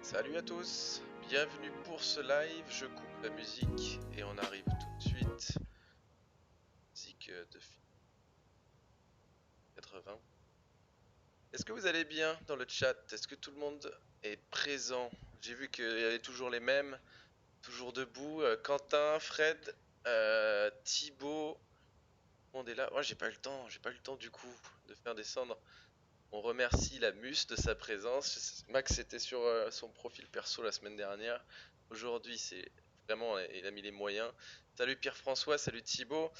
Salut à tous, bienvenue pour ce live, je coupe la musique et on arrive tout de suite. Musique de 80. Est-ce que vous allez bien dans le chat? Est-ce que tout le monde est présent? J'ai vu qu'il y avait toujours les mêmes, toujours debout. Quentin, Fred, Thibaut, tout le monde est là. Moi j'ai pas eu le temps du coup de faire descendre. On remercie la Muse de sa présence. Max était sur son profil perso la semaine dernière. Aujourd'hui, c'est vraiment, il a mis les moyens. Salut Pierre-François, salut Thibaut.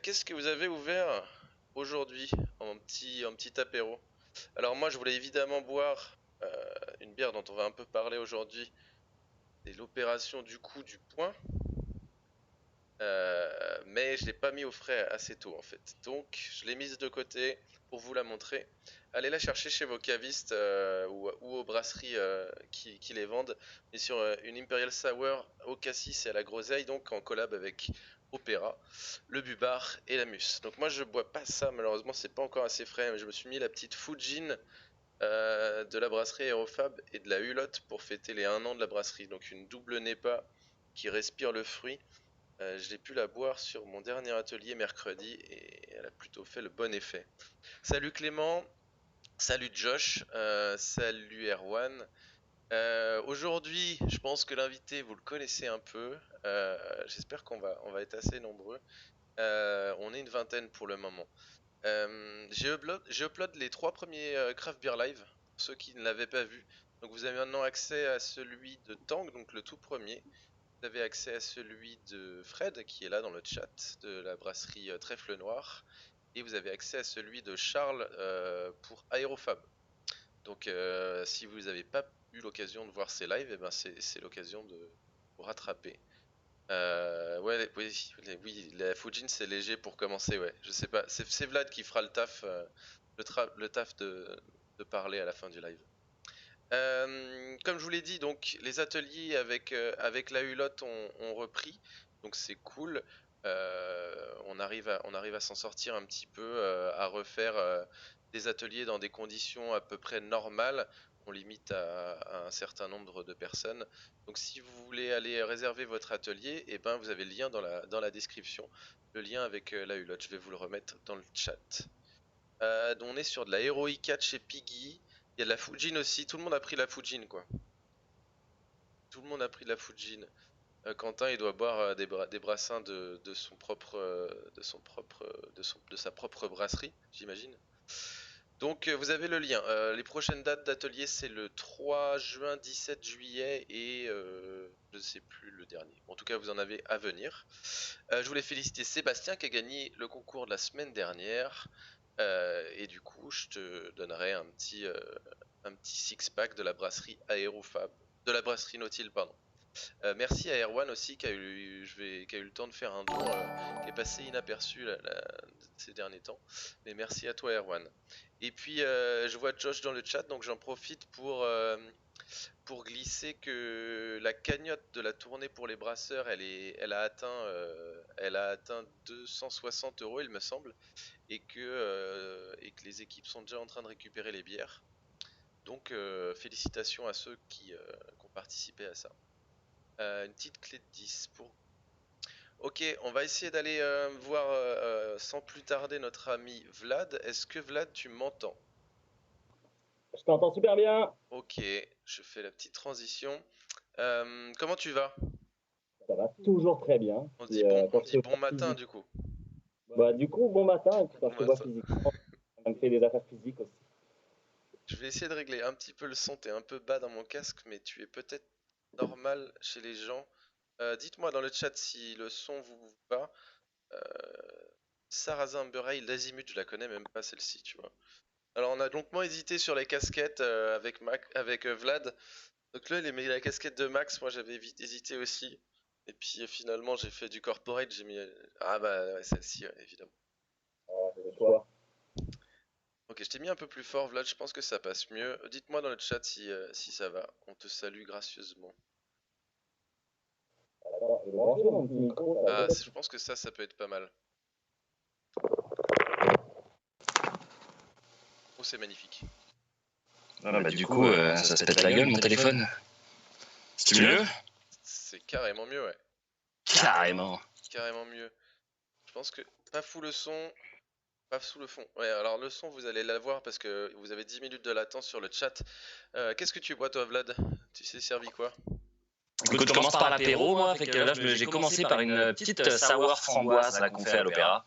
Qu'est-ce que vous avez ouvert aujourd'hui en petit apéro? Alors moi, je voulais évidemment boire une bière dont on va un peu parler aujourd'hui. C'est l'opération du coup du point. Mais je l'ai pas mis au frais assez tôt en fait. Donc je l'ai mise de côté pour vous la montrer. Allez la chercher chez vos cavistes ou aux brasseries qui les vendent. Mais sur une Imperial Sour au cassis et à la groseille, donc en collab avec Opéra, le Bubar et la Mus. Donc moi je bois pas ça, malheureusement c'est pas encore assez frais, mais je me suis mis la petite Fujin de la brasserie Aérofab et de la Hulotte pour fêter les 1 an de la brasserie. Donc une double NEPA qui respire le fruit. Je l'ai pu la boire sur mon dernier atelier mercredi et elle a plutôt fait le bon effet. Salut Clément, salut Josh, salut Erwan. Aujourd'hui, je pense que l'invité, vous le connaissez un peu. J'espère qu'on va être assez nombreux. On est une vingtaine pour le moment. J'ai upload les 3 premiers Craft Beer Live, pour ceux qui ne l'avaient pas vu. Donc vous avez maintenant accès à celui de Tang, donc le tout premier. Vous avez accès à celui de Fred qui est là dans le chat de la brasserie Trèfle Noir. Et vous avez accès à celui de Charles pour Aérofab. Donc si vous n'avez pas eu l'occasion de voir ces lives, eh ben c'est l'occasion de vous rattraper. Ouais, oui, la Fujin c'est léger pour commencer, ouais. Je sais pas, c'est Vlad qui fera le taf, le taf de parler à la fin du live. Comme je vous l'ai dit, donc les ateliers avec la Hulotte ont repris, donc c'est cool. On arrive à s'en sortir un petit peu, à refaire des ateliers dans des conditions à peu près normales. On limite à un certain nombre de personnes. Donc si vous voulez aller réserver votre atelier, et ben vous avez le lien dans la description, le lien avec la Hulotte. Je vais vous le remettre dans le chat. On est sur de la Heroic 4 chez Piggy. Il y a de la Fujin aussi. Tout le monde a pris la Fujin, quoi. Tout le monde a pris de la Fujin. Quentin, il doit boire des brassins de son propre, de sa propre brasserie, j'imagine. Donc vous avez le lien. Les prochaines dates d'atelier, c'est le 3 juin, 17 juillet et je ne sais plus le dernier. En tout cas, vous en avez à venir. Je voulais féliciter Sébastien qui a gagné le concours de la semaine dernière. Et du coup, je te donnerai un petit six-pack de la brasserie Aérofab, de la brasserie Nautil, pardon. Merci à Erwan aussi qui a eu le temps de faire un don qui est passé inaperçu ces derniers temps. Mais merci à toi Erwan. Et puis je vois Josh dans le chat, donc j'en profite pour glisser que la cagnotte de la tournée pour les brasseurs, elle a atteint 260 €, il me semble, et que les équipes sont déjà en train de récupérer les bières. Donc félicitations à ceux qui ont participé à ça. Une petite clé de 10 pour... Ok, on va essayer d'aller voir sans plus tarder notre ami Vlad. Est-ce que Vlad, tu m'entends? Je t'entends super bien. Ok, je fais la petite transition. Comment tu vas? Ça va toujours très bien. On Et, dit bon, quand on je dit te bon vois matin physique, du coup. bah, du coup, bon matin. Et puis quand Bon je te vois matin. physiquement, ça me fait des affaires physiques aussi. Je vais essayer de régler un petit peu le son. T'es un peu bas dans mon casque, mais tu es peut-être normal chez les gens. Dites-moi dans le chat si le son vous va. Sarrazin Bereil, l'Azimut, je la connais même pas celle-ci, tu vois. Alors on a longuement hésité sur les casquettes avec Vlad. Donc là il a mis la casquette de Max, moi j'avais hésité aussi. Et puis finalement j'ai fait du corporate, j'ai mis... Ah bah ouais, celle-ci, ouais, évidemment. C'est le choix. Ok, je t'ai mis un peu plus fort Vlad, je pense que ça passe mieux. Dites-moi dans le chat si ça va, on te salue gracieusement. Attends, je vais brancher mon petit micro. Ça va Ah, peut-être. je pense que ça peut être pas mal. Oh c'est magnifique. Ah bah du coup, ça se pète la gueule mon téléphone. C'est mieux? C'est carrément mieux, ouais. Carrément. Carrément mieux. Je pense que pas fou le son, pas sous le fond. Ouais, alors le son, vous allez l'avoir parce que vous avez 10 minutes de latence sur le chat. Qu'est-ce que tu bois, toi, Vlad? Tu sais servi quoi? Écoute, je commence par l'apéro, moi. Fait que là, j'ai commencé par une petite sour framboise là, qu'on fait à l'Opéra.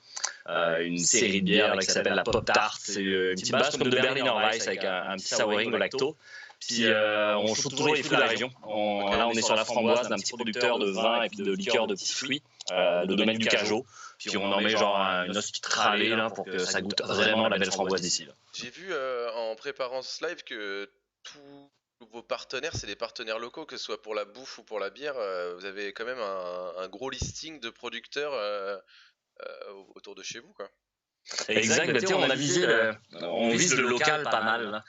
Une série de bières là, qui s'appelle la Pop Tart. C'est une petite base comme de Berliner Weiss avec un petit souring au lacto. Puis on chope toujours les fruits de la région. Là, on est sur la framboise d'un petit producteur de vin et puis de liqueur de petits fruits, de domaine du Cajot. Puis on en met genre une petite râlée là, pour que ça goûte vraiment la belle framboise d'ici. J'ai vu en préparant ce live que tous vos partenaires, c'est des partenaires locaux, que ce soit pour la bouffe ou pour la bière. Vous avez quand même un gros listing de producteurs autour de chez vous, quoi. Exact, bah, on a visé on vise le local pas mal. Là.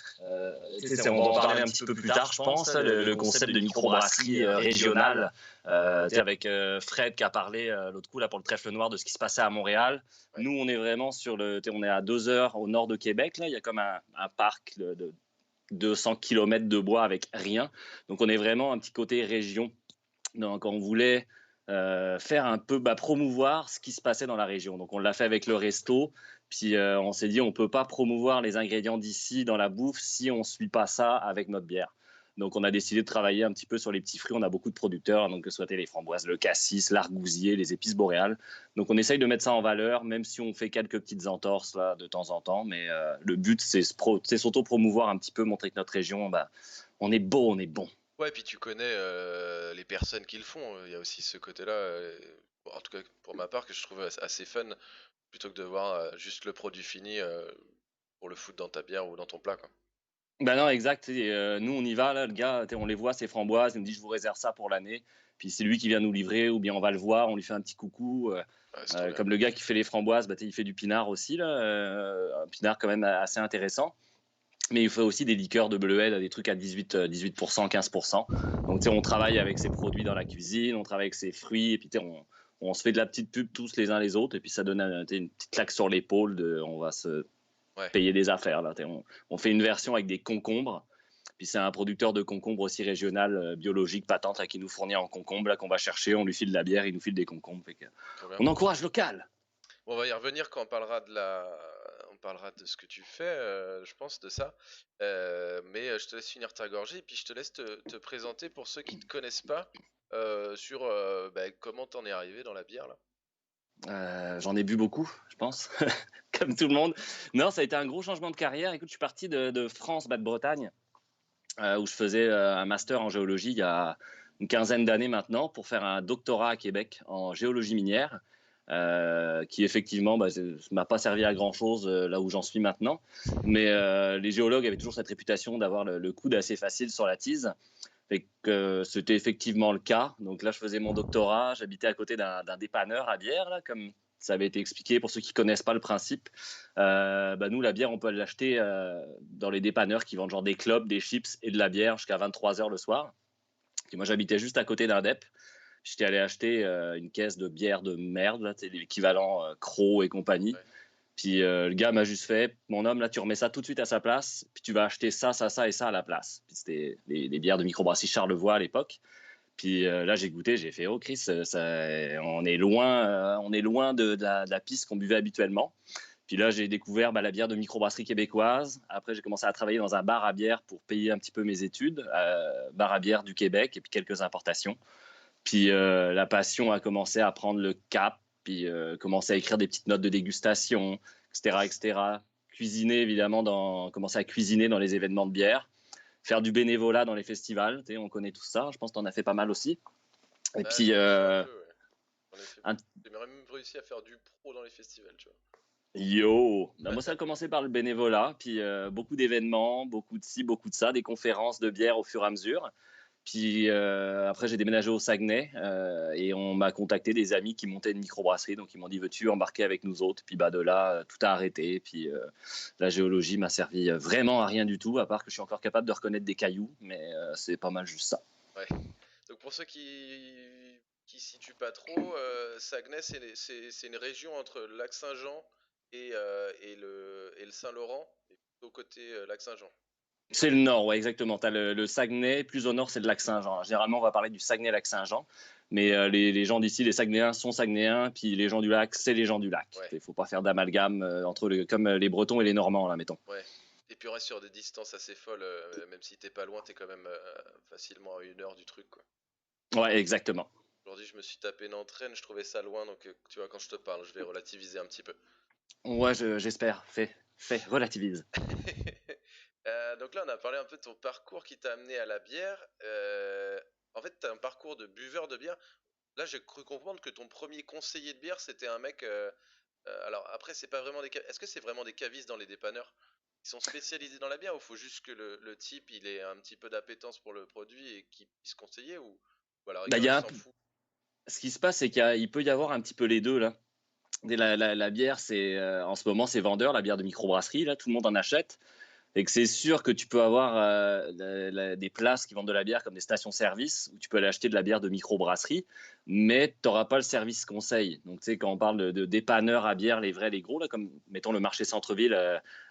On va en parler un petit peu plus tard, je pense, le concept de microbrasserie régionale, avec Fred qui a parlé l'autre coup là, pour le trèfle noir de ce qui se passait à Montréal. Ouais. Nous, on est vraiment on est à 2 heures au nord de Québec. Là. Il y a comme un parc de 200 km de bois avec rien. Donc, on est vraiment un petit côté région. Donc, on voulait faire un peu promouvoir ce qui se passait dans la région. Donc on l'a fait avec le resto, puis on s'est dit on peut pas promouvoir les ingrédients d'ici dans la bouffe si on suit pas ça avec notre bière. Donc on a décidé de travailler un petit peu sur les petits fruits. On a beaucoup de producteurs, donc que ce soit les framboises, le cassis, l'argousier, les épices boréales. Donc on essaye de mettre ça en valeur, même si on fait quelques petites entorses là de temps en temps. Mais le but c'est s'auto-promouvoir un petit peu, montrer que notre région, on est beau, on est bon. Ouais, puis tu connais les personnes qui le font. Il y a aussi ce côté-là, en tout cas pour ma part, que je trouve assez fun, plutôt que de voir juste le produit fini pour le foutre dans ta bière ou dans ton plat, quoi. Ben non, exact. Nous, on y va, là, le gars, on les voit, ces framboises, il nous dit, je vous réserve ça pour l'année. Puis c'est lui qui vient nous livrer, ou bien on va le voir, on lui fait un petit coucou. Comme le gars qui fait les framboises, il fait du pinard aussi, là, un pinard quand même assez intéressant. Mais il fait aussi des liqueurs de bleuet, des trucs à 18%, 15%. Donc, on travaille avec ses produits dans la cuisine, on travaille avec ses fruits, et puis on se fait de la petite pub tous les uns les autres, et puis ça donne une petite claque sur l'épaule on va se payer des affaires. Là. On fait une version avec des concombres, puis c'est un producteur de concombres aussi régional, biologique, patente, là, qui nous fournit en concombres, là, qu'on va chercher, on lui file de la bière, il nous file des concombres. On encourage local. Bon, on va y revenir quand on parlera de ce que tu fais, je pense, de ça. Mais je te laisse finir ta gorgée et puis je te laisse te présenter pour ceux qui ne te connaissent pas sur comment t'en es arrivé dans la bière là. J'en ai bu beaucoup, je pense, comme tout le monde. Non, ça a été un gros changement de carrière. Écoute, je suis parti de France, de Bretagne, où je faisais un master en géologie il y a une quinzaine d'années maintenant, pour faire un doctorat à Québec en géologie minière. Qui effectivement ne m'a pas servi à grand chose là où j'en suis maintenant, mais les géologues avaient toujours cette réputation d'avoir le coude assez facile sur la tise, et que c'était effectivement le cas. Donc là je faisais mon doctorat, j'habitais à côté d'un dépanneur à bière là, comme ça avait été expliqué pour ceux qui connaissent pas le principe. Nous la bière on peut l'acheter dans les dépanneurs qui vendent genre des clopes, des chips et de la bière jusqu'à 23h le soir. Et moi j'habitais juste à côté d'un dep. J'étais allé acheter une caisse de bière de merde, là, l'équivalent Croc et compagnie. Ouais. Puis le gars m'a juste fait, mon homme, là, tu remets ça tout de suite à sa place, puis tu vas acheter ça, ça, ça et ça à la place. Puis c'était les bières de microbrasserie Charlevoix à l'époque. Puis là, j'ai goûté, j'ai fait, oh Chris, on est loin de la piste qu'on buvait habituellement. Puis là, j'ai découvert la bière de microbrasserie québécoise. Après, j'ai commencé à travailler dans un bar à bière pour payer un petit peu mes études, bar à bière du Québec et puis quelques importations. Puis la passion a commencé à prendre le cap, puis commencer à écrire des petites notes de dégustation, etc. Cuisiner, évidemment, commencer à cuisiner dans les événements de bière, faire du bénévolat dans les festivals, on connaît tout ça, je pense que tu en as fait pas mal aussi. Et puis... J'ai même réussi à faire du pro dans les festivals, tu vois. Yo! Moi, ça a commencé par le bénévolat, puis beaucoup d'événements, beaucoup de ci, beaucoup de ça, des conférences de bière au fur et à mesure. Puis après, j'ai déménagé au Saguenay et on m'a contacté des amis qui montaient une microbrasserie. Donc, ils m'ont dit, veux-tu embarquer avec nous autres? Puis de là, tout a arrêté. Puis la géologie m'a servi vraiment à rien du tout, à part que je suis encore capable de reconnaître des cailloux. Mais c'est pas mal juste ça. Ouais. Donc, pour ceux qui situent pas trop, Saguenay, c'est une région entre le lac Saint-Jean et le Saint-Laurent, et plutôt côté lac Saint-Jean. C'est le nord, ouais, exactement. Tu as le Saguenay, plus au nord, c'est le lac Saint-Jean. Généralement, on va parler du Saguenay-Lac-Saint-Jean, mais les gens d'ici, les Saguenayens sont Saguenayens, puis les gens du lac, c'est les gens du lac. Ouais, Il ne faut pas faire d'amalgame entre comme les Bretons et les Normands, là, mettons. ouais. Et puis on reste sur des distances assez folles, même si t'es pas loin, t'es quand même facilement à 1 heure du truc, quoi. Ouais, exactement. Aujourd'hui, je me suis tapé Nantes-Rennes, je trouvais ça loin, donc tu vois, quand je te parle, je vais relativiser un petit peu. Ouais, j'espère. Relativise. Donc là, on a parlé un peu de ton parcours qui t'a amené à la bière. En fait, tu as un parcours de buveur de bière. Là, j'ai cru comprendre que ton premier conseiller de bière, c'était un mec. Alors après, c'est pas vraiment des. Est-ce que c'est vraiment des cavistes dans les dépanneurs? Ils sont spécialisés dans la bière ou faut juste que le type il ait un petit peu d'appétence pour le produit et qu'il puisse conseiller ou à la Bah, rigueur il s'en fout? ce qui se passe, c'est qu'il peut y avoir un petit peu les deux, là. La bière, en ce moment, c'est vendeur, la bière de microbrasserie, là, tout le monde en achète. Et que c'est sûr que tu peux avoir des places qui vendent de la bière comme des stations-service où tu peux aller acheter de la bière de microbrasserie, mais tu n'auras pas le service conseil. Donc, tu sais, quand on parle de dépanneurs à bière, les vrais, les gros, là, comme mettons le marché centre-ville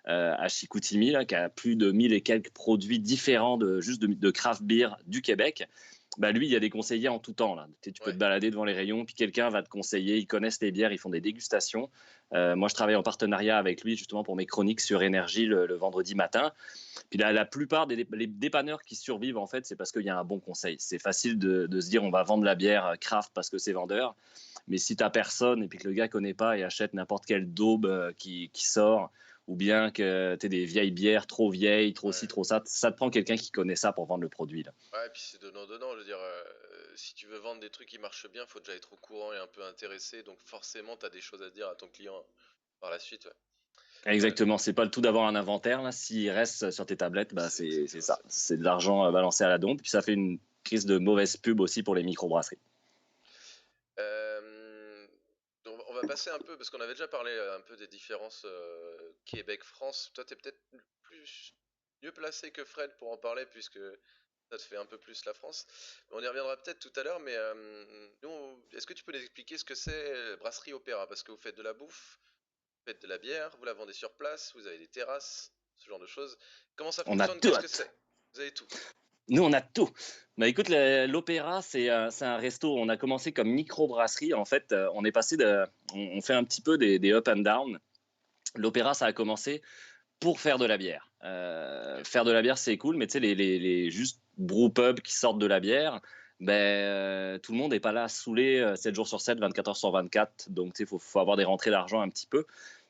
à Chicoutimi, là, qui a plus de 1000 et quelques produits différents juste de craft beer du Québec. Bah lui, il y a des conseillers en tout temps. Là. Tu peux te Ouais. balader devant les rayons, puis quelqu'un va te conseiller. Ils connaissent les bières, ils font des dégustations. Moi, je travaille en partenariat avec lui justement pour mes chroniques sur énergie le vendredi matin. Puis la plupart des les dépanneurs qui survivent, en fait, c'est parce qu'il y a un bon conseil. C'est facile de se dire on va vendre la bière craft parce que c'est vendeur. Mais si tu n'as personne et puis que le gars ne connaît pas et achète n'importe quelle daube qui sort, ou bien que tu as des vieilles bières trop vieilles, trop ci, Ouais. trop ça te prend quelqu'un qui connaît ça pour vendre le produit. Là. Ouais, et puis c'est donnant-donnant. Je veux dire, si tu veux vendre des trucs qui marchent bien, faut déjà être au courant et un peu intéressé. Donc forcément, t'as des choses à dire à ton client par la suite. Ouais. Euh, Exactement, c'est pas le tout d'avoir un inventaire. Là. S'il reste sur tes tablettes, bah, c'est c'est exactement ça. ça. C'est de l'argent balancé à la dompe. Puis ça fait une crise de mauvaise pub aussi pour les microbrasseries. Euh, on va passer un peu, parce qu'on avait déjà parlé un peu des différences Québec-France. Toi, t'es peut-être plus mieux placé que Fred pour en parler, puisque ça te fait un peu plus la France. On y reviendra peut-être tout à l'heure, mais est-ce que tu peux nous expliquer ce que c'est Brasserie Opéra? Parce que vous faites de la bouffe, vous faites de la bière, vous la vendez sur place, vous avez des terrasses, ce genre de choses. Comment ça On a fonctionne? tout. Qu'est-ce que c'est? Vous avez tout. Nous, on a tout. Bah, écoute, l'Opéra, c'est un resto. On a commencé comme microbrasserie. En fait, on est passé on fait un petit peu des up and down. L'Opéra, ça a commencé pour faire de la bière. Ok. Faire de la bière, c'est cool, mais tu sais, les juste brew-pub qui sortent de la bière, tout le monde n'est pas là à saouler 7 jours sur 7, 24 heures sur 24. Donc, tu sais, faut avoir des rentrées d'argent un petit peu.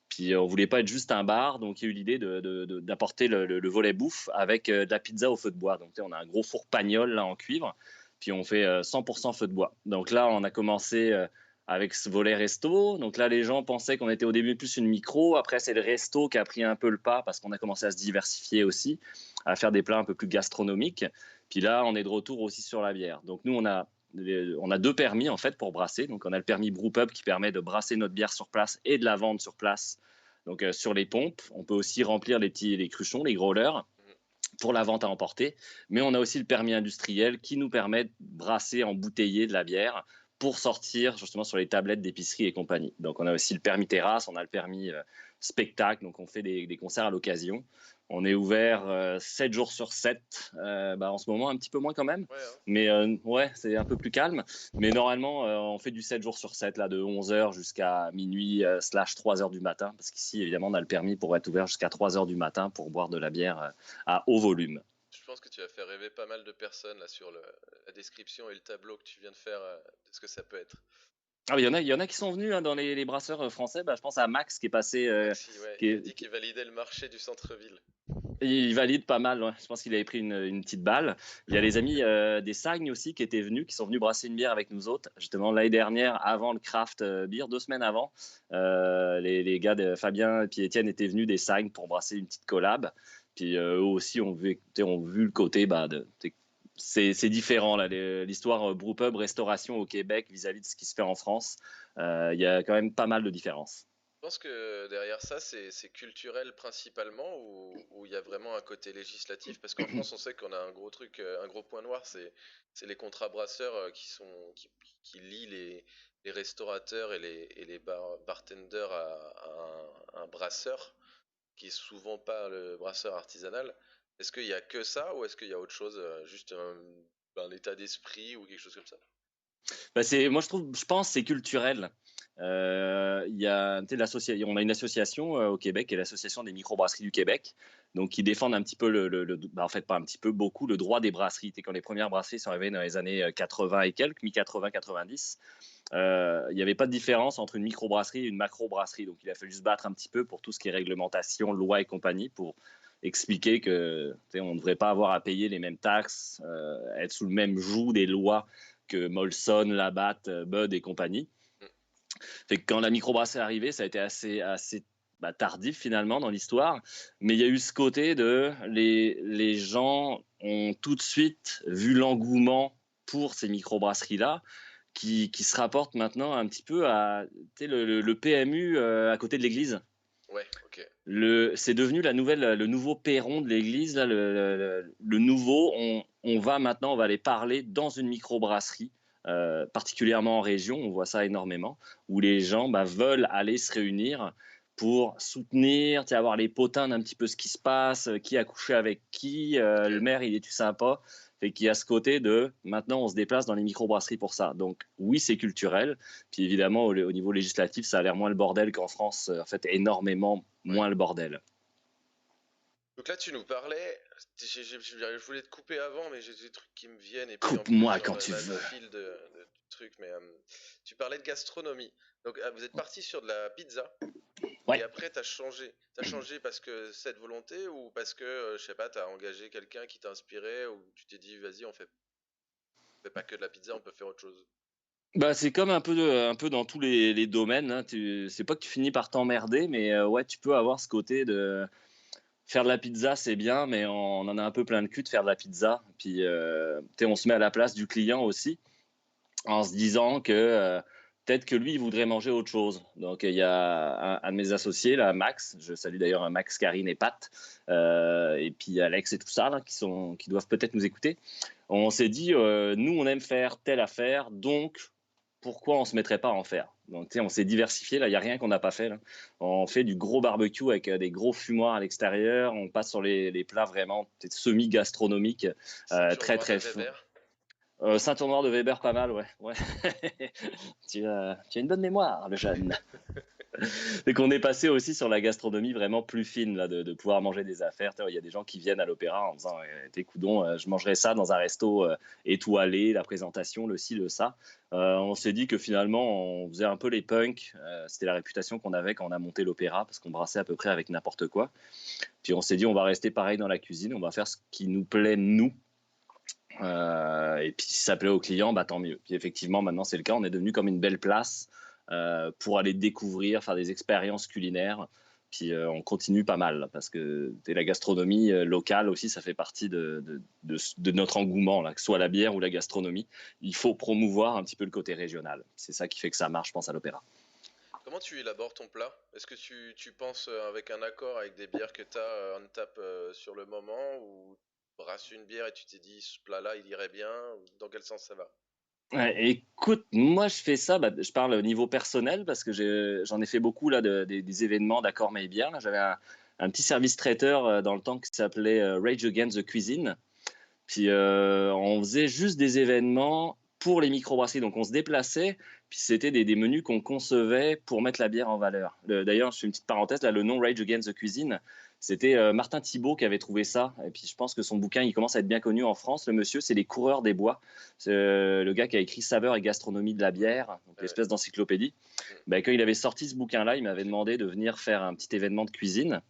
Puis, on voulait pas être juste un bar, donc il y a eu l'idée d'apporter le volet bouffe avec de la pizza au feu de bois. Donc, tu sais, on a un gros four pagnol là, en cuivre, puis on fait 100% feu de bois. Donc là, on a commencé avec ce volet resto. Donc là, les gens pensaient qu'on était au début plus une micro. Après, c'est le resto qui a pris un peu le pas parce qu'on a commencé à se diversifier aussi, à faire des plats un peu plus gastronomiques. Puis là, on est de retour aussi sur la bière. Donc nous, on a deux permis en fait pour brasser. Donc on a le permis Brewpub qui permet de brasser notre bière sur place et de la vendre sur place. Donc sur les pompes, on peut aussi remplir les cruchons, les growlers Mhm. pour la vente à emporter. Mais on a aussi le permis industriel qui nous permet de brasser, embouteiller de la bière pour sortir justement sur les tablettes d'épicerie et compagnie. Donc on a aussi le permis terrasse, on a le permis spectacle, donc on fait des concerts à l'occasion. On est ouvert 7 jours sur 7, en ce moment un petit peu moins quand même, Ouais, hein. mais ouais, c'est un peu plus calme. Mais normalement, on fait du 7 jours sur 7, là, de 11 h jusqu'à minuit slash 3 h du matin, parce qu'ici, évidemment, on a le permis pour être ouvert jusqu'à 3 h du matin pour boire de la bière à haut volume. Je pense que tu as fait rêver pas mal de personnes là sur la description et le tableau que tu viens de faire de ce que ça peut être. Ah, il y en a qui sont venus hein, dans les brasseurs français. Bah, je pense à Max qui est passé, Maxi, ouais, il a dit qu'il validait le marché du centre-ville. il valide pas mal. Ouais. Je pense qu'il avait pris une petite balle. Il y a les amis des Sagnes aussi qui étaient venus, qui sont venus brasser une bière avec nous autres. Justement, l'année dernière, avant le craft beer, 2 semaines avant, les gars de Fabien et puis Étienne étaient venus des Sagnes pour brasser une petite collab. Puis eux aussi ont vu le côté c'est différent là l'histoire brewpub restauration au Québec vis-à-vis de ce qui se fait en France. Il y a quand même pas mal de différences. Je pense que derrière ça, c'est culturel principalement ou il y a vraiment un côté législatif? Parce qu'en France, on sait qu'on a un gros truc, un gros point noir, c'est les contrats brasseurs qui lient les restaurateurs et les bartenders à un brasseur qui est souvent pas le brasseur artisanal. Est-ce qu'il y a que ça ou est-ce qu'il y a autre chose, juste un état d'esprit ou quelque chose comme ça? Bah, moi, je pense que c'est culturel. Il y a, on a une association au Québec, qui est l'association des microbrasseries du Québec, donc qui défendent un petit peu en fait pas un petit peu, beaucoup le droit des brasseries. Quand les premières brasseries sont arrivées dans les années 80 et quelques, mi-80, 90, il n'y avait pas de différence entre une microbrasserie et une macrobrasserie. Donc il a fallu se battre un petit peu pour tout ce qui est réglementation, loi et compagnie, pour expliquer que on ne devrait pas avoir à payer les mêmes taxes, être sous le même joug des lois que Molson, Labatt, Bud et compagnie. Mm. Fait que quand la microbrasserie est arrivée, ça a été assez tardif finalement dans l'histoire, mais il y a eu ce côté de les gens ont tout de suite vu l'engouement pour ces microbrasseries-là, qui se rapportent maintenant un petit peu à le PMU à côté de l'église. Ouais, ok. C'est devenu le nouveau perron de l'église. Là, le nouveau, on va maintenant, on va aller parler dans une microbrasserie, particulièrement en région, on voit ça énormément, où les gens veulent aller se réunir pour soutenir, avoir les potins d'un petit peu ce qui se passe, qui a couché avec qui, Ok. le maire il est-tu sympa. Fait qu'il y a ce côté de maintenant on se déplace dans les microbrasseries pour ça. Donc oui, c'est culturel. Puis évidemment, au niveau législatif, ça a l'air moins le bordel qu'en France, en fait, énormément Ouais. moins le bordel. Donc là, tu nous parlais, je voulais te couper avant, mais j'ai des trucs qui me viennent, et puis en plus, Coupe-moi quand on tu a le veux. fil de trucs, mais tu parlais de gastronomie. Donc, vous êtes parti sur de la pizza, et Ouais. après, t'as changé. T'as changé parce que cette volonté, ou parce que, je sais pas, t'as engagé quelqu'un qui t'a inspiré, ou tu t'es dit, vas-y, on fait pas que de la pizza, on peut faire autre chose. Bah, c'est comme un peu dans tous les domaines. Hein. C'est pas que tu finis par t'emmerder, mais ouais, tu peux avoir ce côté de faire de la pizza, c'est bien, mais on en a un peu plein le cul de faire de la pizza. Puis, on se met à la place du client aussi, en se disant que peut-être que lui, il voudrait manger autre chose. Donc, il y a un de mes associés, là, Max, je salue d'ailleurs Max, Karine et Pat, et puis Alex et tout ça, là, qui doivent peut-être nous écouter. On s'est dit, nous, on aime faire telle affaire, donc pourquoi on ne se mettrait pas à en faire? Donc, on s'est diversifié, là, il n'y a rien qu'on n'a pas fait. Là. On fait du gros barbecue avec des gros fumoirs à l'extérieur, on passe sur les plats vraiment semi-gastronomiques, Ceinture très, noire de très Weber. ceinture noire de Weber, pas mal, ouais. Ouais. Tu as une bonne mémoire, le jeune. Et qu'on est passé aussi sur la gastronomie vraiment plus fine, là, de pouvoir manger des affaires. Il y a des gens qui viennent à l'opéra en disant t'es coudon, je mangerais ça dans un resto étoilé, la présentation, le ci, le ça. On s'est dit que finalement, on faisait un peu les punks. C'était la réputation qu'on avait quand on a monté l'opéra, parce qu'on brassait à peu près avec n'importe quoi. Puis on s'est dit, on va rester pareil dans la cuisine, on va faire ce qui nous plaît, nous. Et puis si ça plaît aux clients, tant mieux. Puis effectivement, maintenant c'est le cas, on est devenu comme une belle place pour aller découvrir, faire des expériences culinaires. Puis on continue pas mal, parce que la gastronomie locale aussi, ça fait partie de notre engouement, là, que ce soit la bière ou la gastronomie. Il faut promouvoir un petit peu le côté régional. C'est ça qui fait que ça marche, je pense, à l'opéra. Comment tu élabores ton plat? Est-ce que tu penses avec un accord avec des bières que tu as on tap sur le moment, ou tu brasses une bière et tu t'es dit ce plat-là il irait bien, ou dans quel sens ça va? Ouais, écoute, moi je fais ça, je parle au niveau personnel parce que j'en ai fait beaucoup là, des événements d'accord mais bien. J'avais un petit service traiteur dans le temps qui s'appelait Rage Against the Cuisine. Puis on faisait juste des événements pour les microbrasseries. Donc on se déplaçait, puis c'était des menus qu'on concevait pour mettre la bière en valeur. D'ailleurs, je fais une petite parenthèse, là, le nom Rage Against the Cuisine, c'était Martin Thibault qui avait trouvé ça. Et puis je pense que son bouquin, il commence à être bien connu en France. Le monsieur, c'est Les Coureurs des Bois. C'est le gars qui a écrit Saveur et gastronomie de la bière, donc Ouais. l'espèce d'encyclopédie. Mm. Quand il avait sorti ce bouquin-là, il m'avait demandé de venir faire un petit événement de cuisine.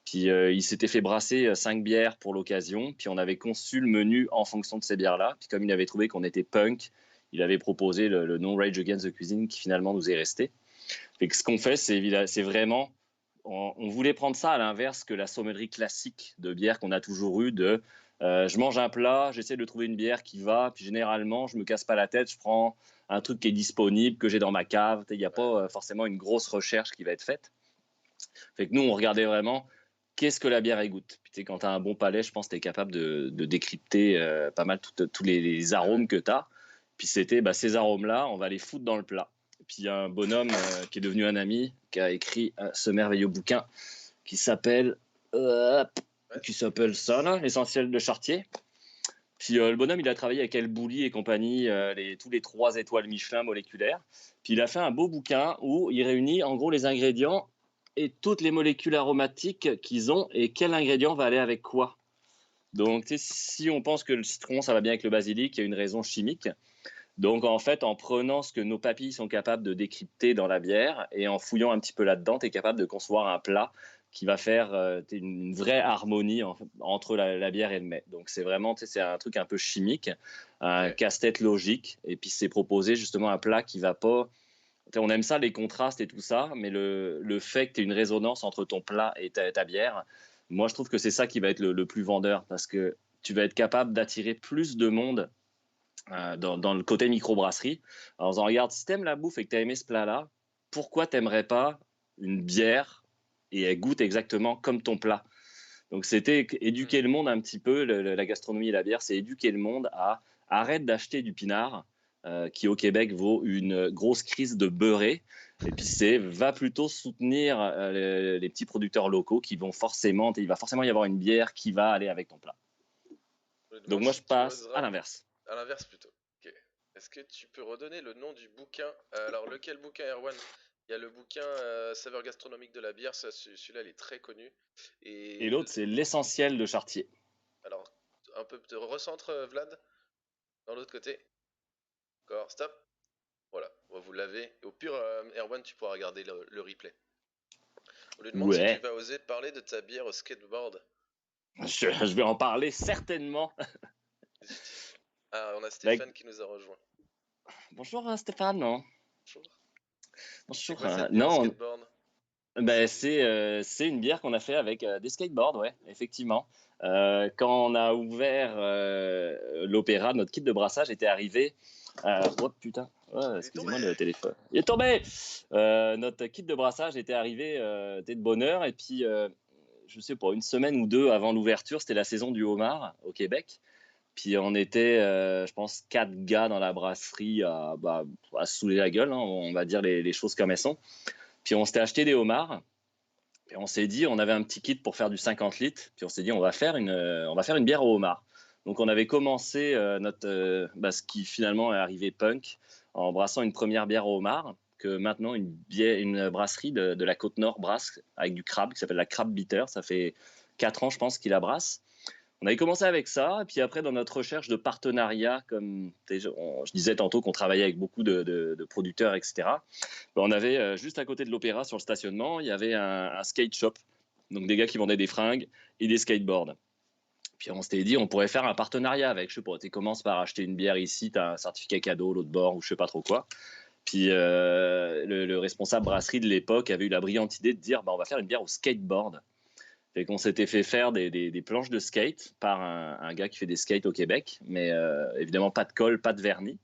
Puis il s'était fait brasser 5 bières pour l'occasion. Puis on avait conçu le menu en fonction de ces bières-là. Puis comme il avait trouvé qu'on était punk, il avait proposé le nom Rage Against the Cuisine qui finalement nous est resté. Fait que ce qu'on fait, c'est vraiment. On voulait prendre ça à l'inverse que la sommellerie classique de bière qu'on a toujours eue de je mange un plat, j'essaie de trouver une bière qui va, puis généralement, je me casse pas la tête, je prends un truc qui est disponible, que j'ai dans ma cave. Il n'y a Ouais. pas forcément une grosse recherche qui va être faite. Fait que nous, on regardait vraiment qu'est-ce que la bière égoutte. Puis quand tu as un bon palais, je pense que tu es capable de décrypter pas mal tous les Ouais, ouais. arômes que tu as. Puis c'était ces arômes-là, on va les foutre dans le plat. Puis il y a un bonhomme qui est devenu un ami, qui a écrit ce merveilleux bouquin qui s'appelle. Euh, Ouais, Ouais. qui s'appelle ça, là, l'essentiel de Chartier. Puis le bonhomme, il a travaillé avec El Bouli et compagnie, tous les 3 étoiles Michelin moléculaires. Puis il a fait un beau bouquin où il réunit en gros les ingrédients et toutes les molécules aromatiques qu'ils ont et quel ingrédient va aller avec quoi. Donc, si on pense que le citron, ça va bien avec le basilic, il y a une raison chimique. Donc, en fait, en prenant ce que nos papilles sont capables de décrypter dans la bière et en fouillant un petit peu là-dedans, tu es capable de concevoir un plat qui va faire une vraie harmonie entre la bière et le mets. Donc, c'est vraiment, c'est un truc un peu chimique, un casse-tête logique. Et puis, c'est proposer justement un plat qui va pas. On aime ça, les contrastes et tout ça, mais le fait que tu aies une résonance entre ton plat et ta bière, moi, je trouve que c'est ça qui va être le plus vendeur parce que tu vas être capable d'attirer plus de monde dans le côté microbrasserie. En disant, regarde, si t'aimes la bouffe et que t'as aimé ce plat-là, pourquoi t'aimerais pas une bière et elle goûte exactement comme ton plat? Donc, c'était éduquer le monde un petit peu, la gastronomie et la bière, c'est éduquer le monde à arrête d'acheter du pinard qui au Québec vaut une grosse crise de beurré. Et puis va plutôt soutenir les petits producteurs locaux qui vont forcément, il va forcément y avoir une bière qui va aller avec ton plat. Donc moi je passe à l'inverse. À l'inverse plutôt. Ok. Est-ce que tu peux redonner le nom du bouquin? Alors lequel bouquin, Erwan? Il y a le bouquin Saveurs gastronomiques de la bière, celui-là il est très connu. Et l'autre c'est l'essentiel de Chartier. Alors un peu de recentre Vlad, dans l'autre côté. D'accord, stop. Voilà, vous l'avez. Au pire, Erwan, tu pourras regarder le replay. On lui demande si tu vas oser parler de ta bière au skateboard. Je vais en parler certainement. Ah, on a Stéphane qui nous a rejoint. Bonjour Stéphane. Bonjour. Bonjour. Quoi, cette bière skateboard? C'est une bière qu'on a fait avec des skateboards, ouais, effectivement. Quand on a ouvert l'opéra, notre kit de brassage était arrivé. Oh putain, excusez-moi le téléphone. Il est tombé. Notre kit de brassage était arrivé de bonne heure et puis je sais pas, une semaine ou deux avant l'ouverture, c'était la saison du homard au Québec. Puis on était, je pense, 4 gars dans la brasserie à se saouler la gueule, hein, on va dire les choses comme elles sont. Puis on s'était acheté des homards. Et on s'est dit, on avait un petit kit pour faire du 50 litres. Puis on s'est dit, on va faire une bière au homard. Donc on avait commencé ce qui finalement est arrivé punk en brassant une première bière au homard que maintenant une brasserie de la Côte-Nord brasse avec du crabe qui s'appelle la Crab Bitter. Ça fait 4 ans, je pense, qu'il la brasse. On avait commencé avec ça, et puis après, dans notre recherche de partenariat, comme je disais tantôt qu'on travaillait avec beaucoup de producteurs, etc., on avait juste à côté de l'opéra, sur le stationnement, il y avait un skate shop, donc des gars qui vendaient des fringues et des skateboards. Puis on s'était dit, on pourrait faire un partenariat avec, je sais pas, tu commences par acheter une bière ici, tu as un certificat cadeau, l'autre bord, ou je sais pas trop quoi. Puis le responsable brasserie de l'époque avait eu la brillante idée de dire, on va faire une bière au skateboard. Fait qu'on s'était fait faire des planches de skate par un gars qui fait des skates au Québec, mais évidemment pas de colle, pas de vernis.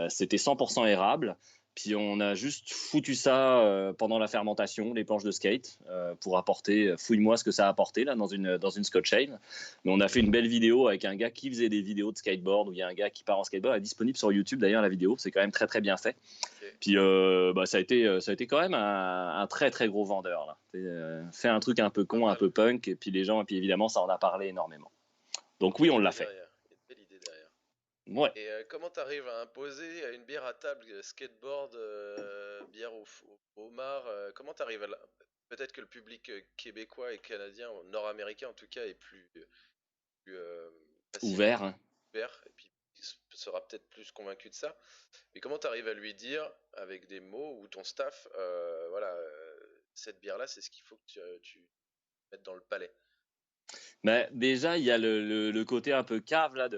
C'était 100% érable. Puis on a juste foutu ça pendant la fermentation, les planches de skate, pour apporter, fouille-moi ce que ça a apporté là, dans une Scotch Ale. Mais on a fait une belle vidéo avec un gars qui faisait des vidéos de skateboard, où il y a un gars qui part en skateboard. Elle est disponible sur YouTube d'ailleurs, la vidéo. C'est quand même très très bien fait. Okay. Puis ça a été quand même un très très gros vendeur. Là. Fait un truc un peu con, un peu punk, et puis les gens, et puis évidemment ça en a parlé énormément. Donc oui, on l'a fait. Il y a une belle idée derrière. Ouais. Et comment tu arrives à imposer une bière à table, skateboard, bière au homard, comment tu arrives à la... Peut-être que le public québécois et canadien, nord-américain en tout cas, est plus ouvert. Hein. Ouvert, et puis il sera peut-être plus convaincu de ça. Mais comment tu arrives à lui dire, avec des mots, ou ton staff, cette bière-là, c'est ce qu'il faut que tu mettes dans le palais? Mais déjà, il y a le côté un peu cave, là,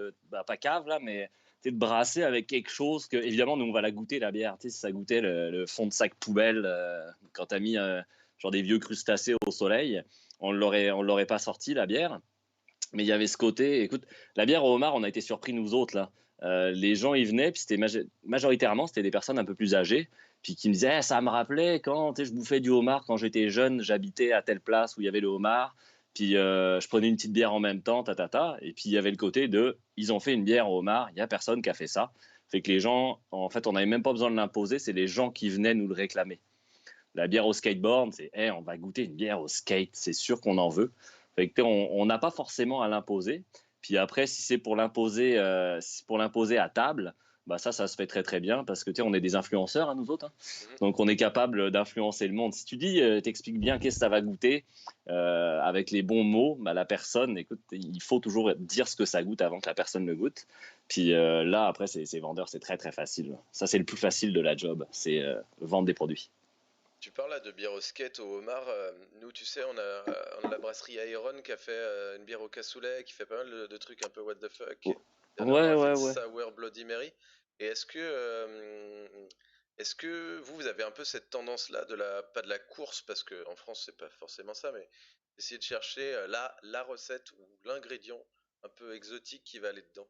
pas cave, là, mais de brasser avec quelque chose que, évidemment, nous, on va la goûter, la bière. Si ça goûtait le fond de sac poubelle, quand tu as mis genre des vieux crustacés au soleil, on l'aurait pas sorti, la bière. Mais il y avait ce côté, écoute, la bière au homard, on a été surpris, nous autres, là. Les gens y venaient, puis c'était majoritairement, c'était des personnes un peu plus âgées, puis qui me disaient, ça me rappelait quand je bouffais du homard quand j'étais jeune, j'habitais à telle place où il y avait le homard. Puis je prenais une petite bière en même temps, et puis il y avait le côté ils ont fait une bière au homard, il n'y a personne qui a fait ça. Fait que les gens, en fait, on n'avait même pas besoin de l'imposer, c'est les gens qui venaient nous le réclamer. La bière au skateboard, c'est on va goûter une bière au skate, c'est sûr qu'on en veut. Fait que, on n'a pas forcément à l'imposer. Puis après, si c'est pour l'imposer à table, bah ça se fait très très bien parce que on est des influenceurs, hein, nous autres. Hein. Mhm. Donc on est capable d'influencer le monde. Si tu dis, t'expliques bien qu'est-ce que ça va goûter avec les bons mots, bah, la personne, écoute, il faut toujours dire ce que ça goûte avant que la personne le goûte. Puis là, après, ces vendeurs, c'est très très facile. Ça, c'est le plus facile de la job, c'est vendre des produits. Tu parles là de bière au skate, au homard. Nous, tu sais, on a la brasserie Aeron qui a fait une bière au cassoulet, qui fait pas mal de trucs un peu what the fuck. Dernièrement, Ouais, elle fait ouais, une ouais. Sour Bloody Mary. Et est-ce que vous avez un peu cette tendance-là pas de la course, parce que en France, c'est pas forcément ça, mais essayer de chercher la recette ou l'ingrédient un peu exotique qui va aller dedans?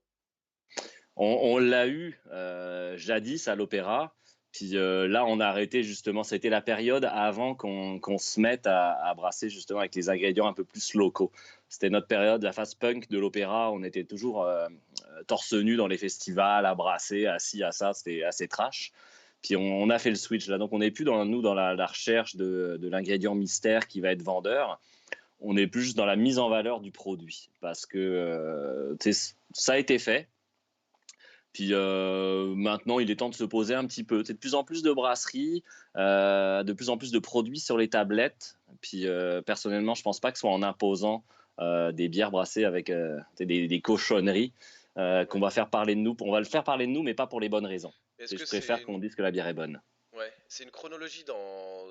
On l'a eu jadis à l'opéra. Puis là, on a arrêté justement. C'était la période avant qu'on se mette à brasser justement avec les ingrédients un peu plus locaux. C'était notre période, la phase punk de l'opéra. On était toujours torse nu dans les festivals, à brasser, assis à ça. C'était assez trash. Puis on a fait le switch là. Donc on n'est plus dans la recherche de l'ingrédient mystère qui va être vendeur. On est plus juste dans la mise en valeur du produit. Parce que ça a été fait. Puis maintenant, il est temps de se poser un petit peu. C'est de plus en plus de brasseries, de plus en plus de produits sur les tablettes. Puis personnellement, je pense pas que ce soit en imposant des bières brassées avec des cochonneries qu'on Ouais. va faire parler de nous. On va le faire parler de nous, mais pas pour les bonnes raisons. Est-ce que Je c'est préfère qu'on dise que la bière est bonne. ouais, c'est une chronologie dans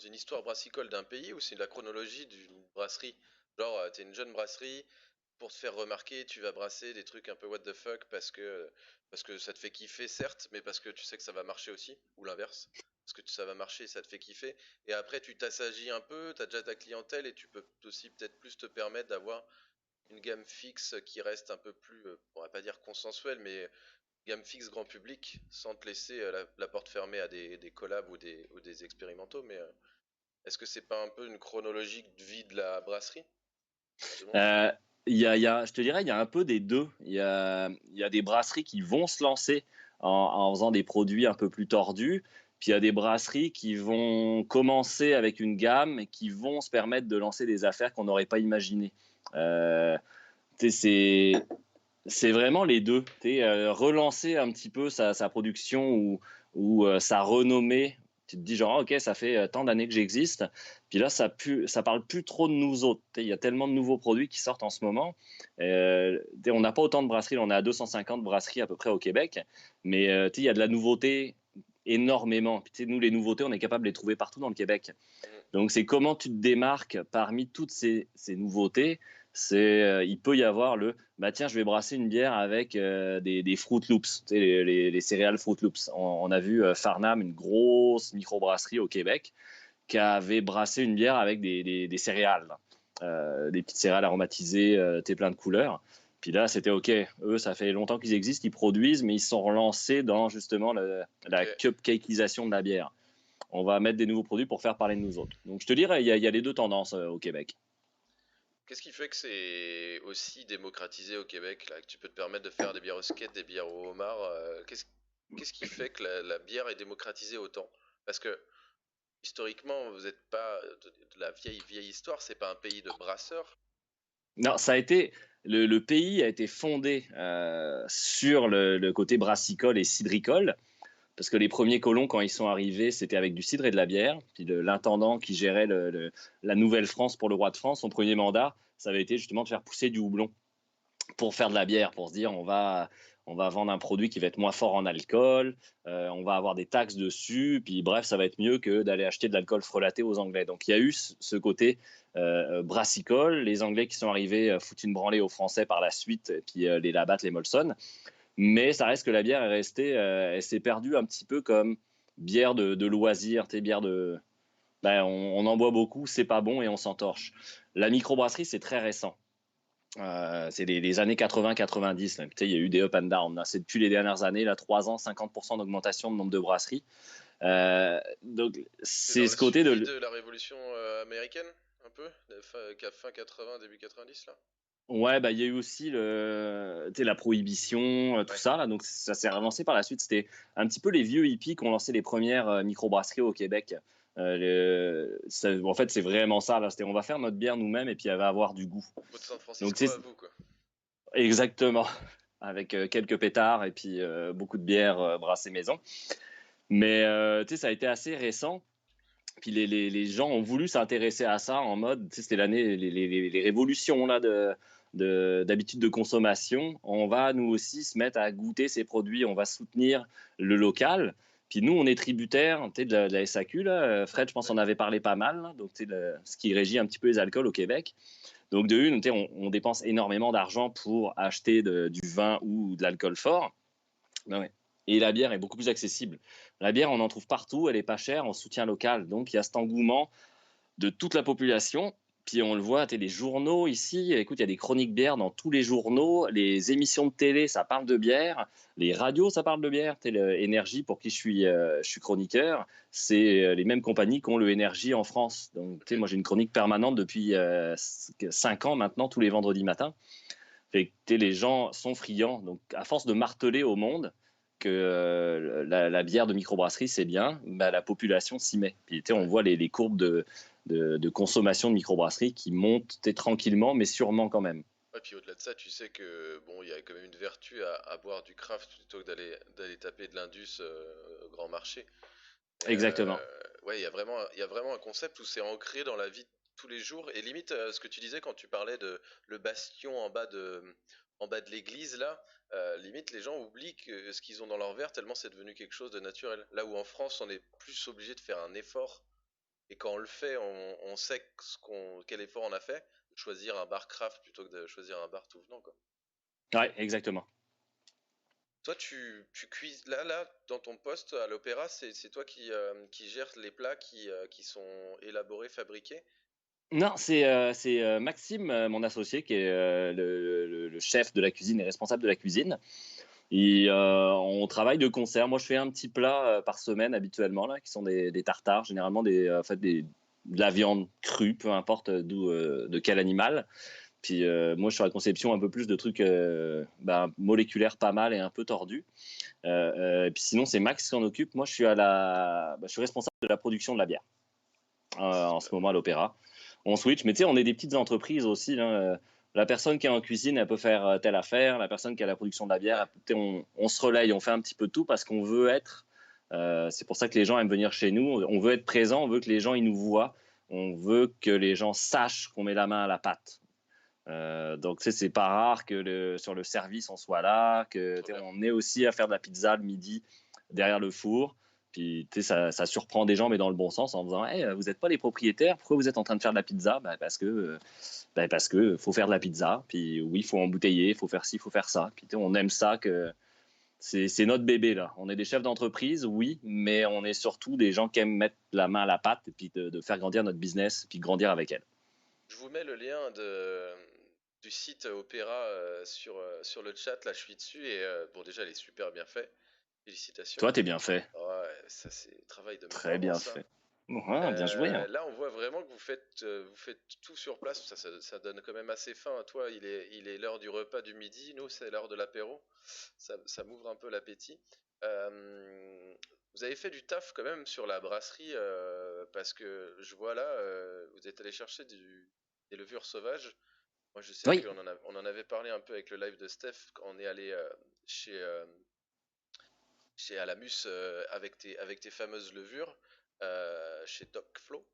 une histoire brassicole d'un pays, ou c'est la chronologie d'une brasserie? Genre, t'es une jeune brasserie, pour te faire remarquer, tu vas brasser des trucs un peu what the fuck parce que ça te fait kiffer, certes, mais parce que tu sais que ça va marcher aussi, ou l'inverse. Parce que ça va marcher, ça te fait kiffer. Et après, tu t'assagis un peu, t'as déjà ta clientèle et tu peux aussi peut-être plus te permettre d'avoir une gamme fixe qui reste un peu plus, on va pas dire consensuelle, mais gamme fixe grand public, sans te laisser la porte fermée à des collabs ou des expérimentaux. Mais est-ce que c'est pas un peu une chronologie de vie de la brasserie, justement? Euh, je te dirais, il y a un peu des deux. Il y a des brasseries qui vont se lancer en faisant des produits un peu plus tordus. Puis il y a des brasseries qui vont commencer avec une gamme et qui vont se permettre de lancer des affaires qu'on n'aurait pas imaginées. Euh, c'est c'est vraiment les deux. Relancer un petit peu sa production ou sa renommée. Tu te dis genre, ah, ok, ça fait tant d'années que j'existe. Puis là, ça parle plus trop de nous autres. Il y a tellement de nouveaux produits qui sortent en ce moment. On n'a pas autant de brasseries. On est à 250 brasseries à peu près au Québec. Mais il y a de la nouveauté énormément. Puis, nous, les nouveautés, on est capable de les trouver partout dans le Québec. Mm. Donc, c'est comment tu te démarques parmi toutes ces nouveautés. Il peut y avoir bah tiens, je vais brasser une bière avec des Fruit Loops, les céréales Fruit Loops. On a vu Farnham, une grosse microbrasserie au Québec, qui avait brassé une bière avec des céréales, des petites céréales aromatisées, plein de couleurs. Puis là, c'était OK. Eux, ça fait longtemps qu'ils existent, ils produisent, mais ils sont relancés dans justement Ok. la cupcakeisation de la bière. On va mettre des nouveaux produits pour faire parler de nous autres. Donc, je te dirais, il y a les deux tendances au Québec. Qu'est-ce qui fait que c'est aussi démocratisé au Québec, là, que tu peux te permettre de faire des bières au skate, des bières au homard qu'est-ce qui fait que la bière est démocratisée autant? Parce que historiquement, vous n'êtes pas de la vieille histoire, c'est pas un pays de brasseurs. Non, ça a été le pays a été fondé sur le côté brassicole et cidricole, parce que les premiers colons, quand ils sont arrivés, c'était avec du cidre et de la bière. Puis l'intendant qui gérait la Nouvelle-France pour le roi de France, son premier mandat, ça avait été justement de faire pousser du houblon pour faire de la bière, pour se dire on va vendre un produit qui va être moins fort en alcool, on va avoir des taxes dessus, puis bref, ça va être mieux que d'aller acheter de l'alcool frelaté aux Anglais. Donc il y a eu ce côté brassicole. Les Anglais qui sont arrivés foutent une branlée aux Français par la suite, et puis les Labatt, les Molson. Mais ça reste que la bière est restée, elle s'est perdue un petit peu comme bière de loisir, bière de. Ben, on en boit beaucoup, c'est pas bon et on s'entorche. La microbrasserie, c'est très récent. C'est les années 80-90. Il y a eu des up and down. C'est depuis les dernières années, là, 3 ans, 50% d'augmentation de nombre de brasseries. Donc, C'est c'est dans ce le côté suivi de. de la révolution américaine, un peu, fin 80, début 90 là. Ouais, bah, il y a eu aussi la prohibition, tout Ouais. ça. Là, donc, ça s'est relancé par la suite. C'était un petit peu les vieux hippies qui ont lancé les premières microbrasseries au Québec. En fait, c'est vraiment ça. Là. On va faire notre bière nous-mêmes et puis elle va avoir du goût. Votre San Donc, Francisco à vous, quoi. exactement. Avec quelques pétards et puis beaucoup de bière brassée maison. Mais ça a été assez récent. Puis les gens ont voulu s'intéresser à ça en mode, c'était l'année, les révolutions là, d'habitudes de consommation. On va nous aussi se mettre à goûter ces produits, on va soutenir le local. Puis nous, on est tributaire de la SAQ. Là. Fred, je pense qu'on avait parlé pas mal. Là. Donc, ce qui régit un petit peu les alcools au Québec. Donc, de une, on dépense énormément d'argent pour acheter du vin ou de l'alcool fort. Ben ouais. Et la bière est beaucoup plus accessible. La bière, on en trouve partout, elle est pas chère, on soutient local. Donc, il y a cet engouement de toute la population. Puis on le voit, les journaux ici, écoute, il y a des chroniques bières dans tous les journaux, les émissions de télé, ça parle de bière, les radios, ça parle de bière. Énergie, pour qui je suis chroniqueur, c'est les mêmes compagnies qui ont le Énergie en France. Donc, moi, j'ai une chronique permanente depuis 5 ans maintenant, tous les vendredis matins. Fait que, les gens sont friands. Donc, à force de marteler au monde que la bière de microbrasserie, c'est bien, la population s'y met. Puis, on voit les courbes de consommation de microbrasserie qui montent tranquillement, mais sûrement quand même. Et puis au-delà de ça, tu sais que bon, il y a quand même une vertu à boire du craft plutôt que d'aller taper de l'indus au grand marché. Et, Exactement. ouais, il y a vraiment un concept où c'est ancré dans la vie de tous les jours. Et limite, ce que tu disais quand tu parlais de le bastion en bas de l'église, là, limite, les gens oublient ce qu'ils ont dans leur verre tellement c'est devenu quelque chose de naturel. Là où en France, on est plus obligé de faire un effort. Et quand on le fait, on sait quel effort on a fait. De choisir un bar craft plutôt que de choisir un bar tout venant, quoi. Ouais, exactement. Toi, tu cuisines là, dans ton poste à l'Opéra, c'est toi qui gères les plats qui sont élaborés, fabriqués? Non, c'est Maxime, mon associé, qui est le chef de la cuisine et responsable de la cuisine. Et on travaille de concert. Moi, je fais un petit plat par semaine habituellement, là, qui sont des tartares, généralement en fait, de la viande crue, peu importe de quel animal. Puis moi, je suis à la conception un peu plus de trucs moléculaires pas mal et un peu tordus. Et puis sinon, c'est Max qui s'en occupe. Moi, je suis responsable de la production de la bière en ce moment à l'Opéra. On switch, mais tu sais, on est des petites entreprises aussi. Là. La personne qui est en cuisine, elle peut faire telle affaire. La personne qui a la production de la bière, on se relaye, on fait un petit peu tout parce qu'on veut être. C'est pour ça que les gens aiment venir chez nous. On veut être présent, on veut que les gens ils nous voient. On veut que les gens sachent qu'on met la main à la pâte. Donc, tu sais, c'est pas rare que sur le service, on soit là, on est aussi à faire de la pizza le midi derrière le four. Puis, tu sais, ça surprend des gens, mais dans le bon sens, en disant hey, vous n'êtes pas les propriétaires, pourquoi vous êtes en train de faire de la pizza? Parce que faut faire de la pizza. Puis, oui, il faut embouteiller, il faut faire ci, il faut faire ça. Puis, on aime ça que c'est notre bébé, là. On est des chefs d'entreprise, oui, mais on est surtout des gens qui aiment mettre la main à la pâte et puis de faire grandir notre business, puis grandir avec elle. Je vous mets le lien du site Opéra sur le chat. Là, je suis dessus et bon, déjà, il est super bien fait. Félicitations. Toi, t'es bien fait. Ouais, ça, c'est travail de mes Très parents, bien ça. fait. Ouais, bien joué. Hein. Là, on voit vraiment que vous faites tout sur place. Ça donne quand même assez faim. Toi, il est l'heure du repas du midi. Nous, c'est l'heure de l'apéro. Ça m'ouvre un peu l'appétit. Vous avez fait du taf quand même sur la brasserie parce que je vois là, vous êtes allé chercher des levures sauvages. Moi, je sais Oui. on en avait parlé un peu avec le live de Steph quand on est allé chez Alamus avec tes fameuses levures chez Doc Flo.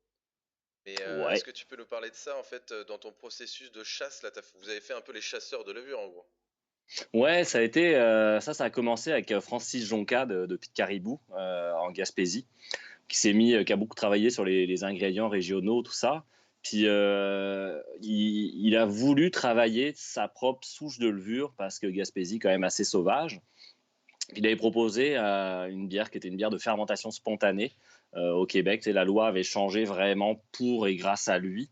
Mais Ouais. est-ce que tu peux nous parler de ça en fait dans ton processus de chasse là, vous avez fait un peu les chasseurs de levures en gros. Ouais, ça a été ça a commencé avec Francis Jonca de Pic Caribou en Gaspésie, qui a beaucoup travaillé sur les ingrédients régionaux, tout ça. Puis il a voulu travailler sa propre souche de levure parce que Gaspésie quand même assez sauvage. Il avait proposé une bière qui était une bière de fermentation spontanée au Québec. Et la loi avait changé vraiment pour et grâce à lui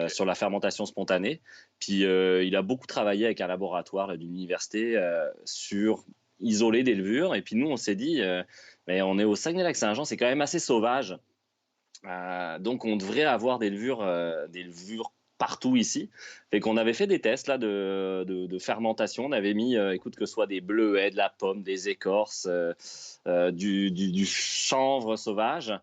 sur la fermentation spontanée. Puis il a beaucoup travaillé avec un laboratoire d'une université sur isoler des levures. Et puis nous, on s'est dit, mais on est au Saguenay-Lac-Saint-Jean, c'est quand même assez sauvage. Donc on devrait avoir des levures partout ici. Fait qu'on avait fait des tests là, de fermentation. On avait mis, écoute, que ce soit des bleuets, de la pomme, des écorces, du chanvre sauvage.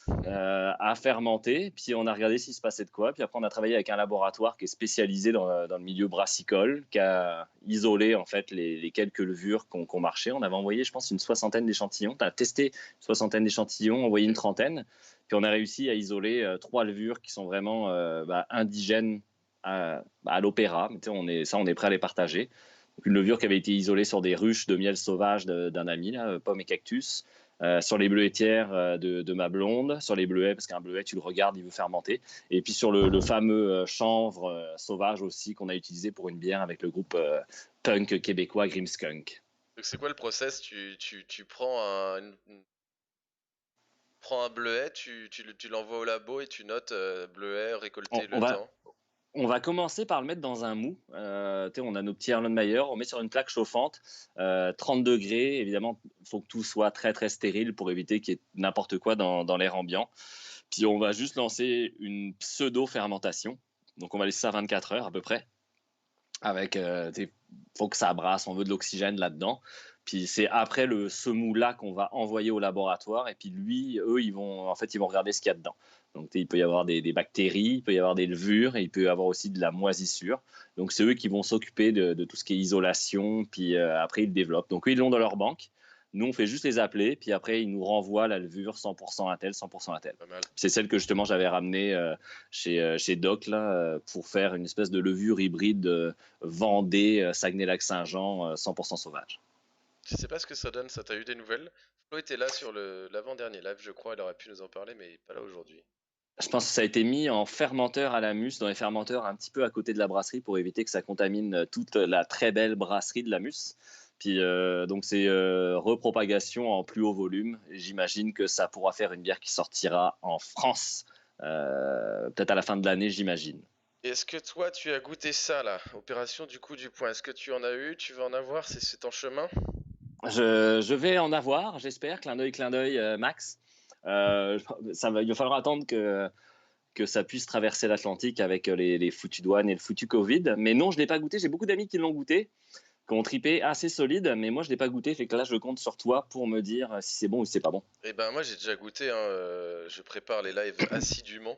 à fermenter. Puis on a regardé s'il se passait de quoi. Puis après, on a travaillé avec un laboratoire qui est spécialisé dans le milieu brassicole, qui a isolé en fait les quelques levures qu'on marchait. On avait envoyé, je pense, une soixantaine d'échantillons. On a testé une soixantaine d'échantillons, envoyé une trentaine. Puis on a réussi à isoler 3 levures qui sont vraiment indigènes à l'opéra. On est prêt à les partager. Donc, une levure qui avait été isolée sur des ruches de miel sauvage d'un ami, là, pomme et cactus. Sur les bleuetières de ma blonde, sur les bleuets, parce qu'un bleuet, tu le regardes, il veut fermenter. Et puis sur le fameux chanvre sauvage aussi qu'on a utilisé pour une bière avec le groupe punk québécois Grimskunk. Donc c'est quoi le process? Tu prends prends un bleuet, tu l'envoies au labo et tu notes bleuet récolté On le temps. va commencer par le mettre dans un mou. On a nos petits Erlenmeyer, on met sur une plaque chauffante, 30 degrés. Évidemment, il faut que tout soit très, très stérile pour éviter qu'il y ait n'importe quoi dans l'air ambiant. Puis on va juste lancer une pseudo-fermentation. Donc on va laisser ça 24 heures à peu près. Avec, faut que ça brasse, on veut de l'oxygène là-dedans. Puis c'est après ce mou-là qu'on va envoyer au laboratoire. Et puis eux, ils vont regarder ce qu'il y a dedans. Donc il peut y avoir des bactéries, il peut y avoir des levures, et il peut y avoir aussi de la moisissure. Donc c'est eux qui vont s'occuper de tout ce qui est isolation. Puis après, ils le développent. Donc eux, ils l'ont dans leur banque. Nous, on fait juste les appeler, puis après, ils nous renvoient la levure 100% à tel, 100% à tel. C'est celle que justement j'avais ramenée chez Doc là, pour faire une espèce de levure hybride Vendée, Saguenay-Lac-Saint-Jean, 100% sauvage. Je sais pas ce que ça donne, ça. T'as eu des nouvelles? Flo était là sur l'avant-dernier live, je crois, elle aurait pu nous en parler, mais pas là aujourd'hui. Je pense que ça a été mis en fermenteur à la Musse, dans les fermenteurs un petit peu à côté de la brasserie pour éviter que ça contamine toute la très belle brasserie de la Musse. Puis donc c'est repropagation en plus haut volume. J'imagine que ça pourra faire une bière qui sortira en France, peut-être à la fin de l'année, j'imagine. Est-ce que toi, tu as goûté ça, là? Opération du coup du point. Est-ce que tu en as eu? Tu vas en avoir? C'est en chemin? Je vais en avoir, j'espère. Clin d'œil, Max. Il va falloir attendre que ça puisse traverser l'Atlantique avec les foutues douanes et le foutu Covid. Mais non, je ne l'ai pas goûté. J'ai beaucoup d'amis qui l'ont goûté, qui ont tripé assez solide, mais moi, je ne l'ai pas goûté. Fait que là, je compte sur toi pour me dire si c'est bon ou si c'est pas bon. Eh ben, moi, j'ai déjà goûté, hein, je prépare les lives assidûment.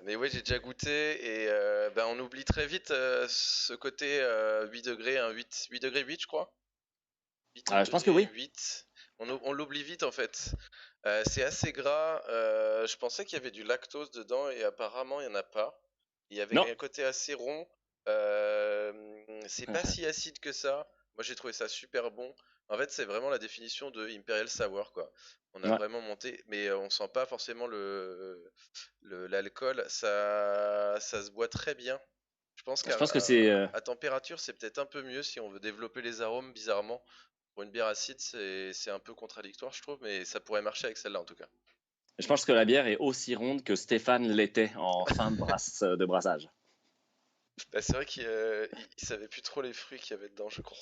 Mais ouais, j'ai déjà goûté et ben, on oublie très vite ce côté 8 degrés, 8 degrés 8, je crois. 8 Je pense que degrés oui. 8. On l'oublie vite en fait. C'est assez gras. Je pensais qu'il y avait du lactose dedans et apparemment il n'y en a pas. Il y avait Non. un côté assez rond. C'est pas si acide que ça. Moi j'ai trouvé ça super bon. En fait, c'est vraiment la définition de Imperial Sour quoi. On a Ouais. vraiment monté, mais on sent pas forcément l'alcool. Ça se boit très bien. Je pense Je pense que c'est. à température, c'est peut-être un peu mieux si on veut développer les arômes bizarrement. Pour une bière acide, c'est un peu contradictoire, je trouve, mais ça pourrait marcher avec celle-là en tout cas. Je pense que la bière est aussi ronde que Stéphane l'était en fin de brassage. Bah, c'est vrai qu'il savait plus trop les fruits qu'il y avait dedans, je crois.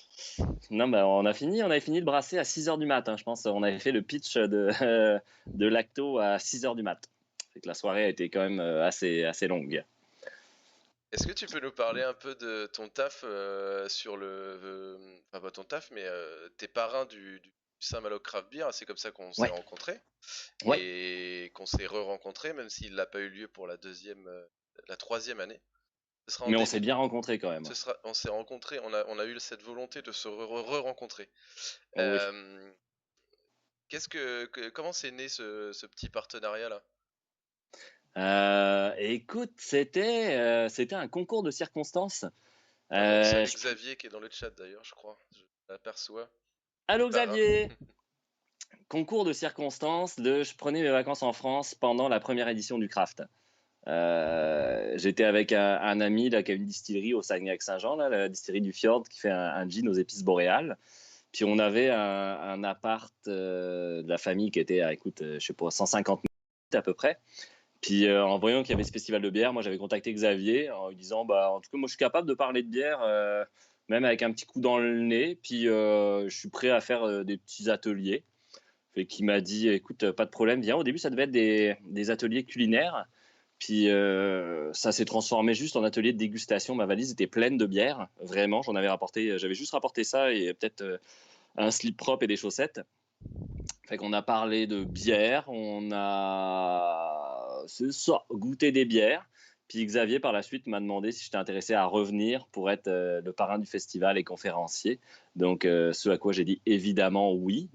Non, bah, on avait fini de brasser à 6h du matin, je pense. On avait fait le pitch de Lacto à 6h du mat. Fait que la soirée a été quand même assez longue. Est-ce que tu peux nous parler un peu de ton taf sur enfin pas ton taf, mais tes parrains du Saint-Malo Craft Beer, c'est comme ça qu'on s'est Ouais. rencontrés Ouais. et qu'on s'est re-rencontrés, même s'il n'a pas eu lieu pour la troisième année. Ce sera en Mais on début- s'est bien rencontrés quand même. On s'est rencontrés, on a eu cette volonté de se re-rencontrer. Oui. Comment c'est né ce petit partenariat-là? Écoute, c'était un concours de circonstances. On salue Je- Xavier qui est dans le chat d'ailleurs, je crois. Je l'aperçois. Allô Parrain. Xavier! Concours de circonstances je prenais mes vacances en France pendant la première édition du Craft. J'étais avec un ami là, qui a une distillerie au Saguenay-Lac-Saint-Jean, là, la distillerie du Fjord, qui fait un gin aux épices boréales. Puis on avait un appart de la famille qui était à, écoute, je sais pas, 150 minutes à peu près. Puis en voyant qu'il y avait ce festival de bière, moi j'avais contacté Xavier en lui disant, bah, en tout cas, moi je suis capable de parler de bière, même avec un petit coup dans le nez. Puis je suis prêt à faire des petits ateliers. Fait qu'il m'a dit, écoute, pas de problème, viens. Au début, ça devait être des ateliers culinaires. Puis ça s'est transformé juste en atelier de dégustation. Ma valise était pleine de bière, vraiment. J'avais juste rapporté ça et peut-être un slip propre et des chaussettes. Fait qu'on a parlé de bière, on a, c'est ça, goûté des bières. Puis Xavier, par la suite, m'a demandé si j'étais intéressé à revenir pour être le parrain du festival et conférencier. Donc, ce à quoi j'ai dit évidemment oui.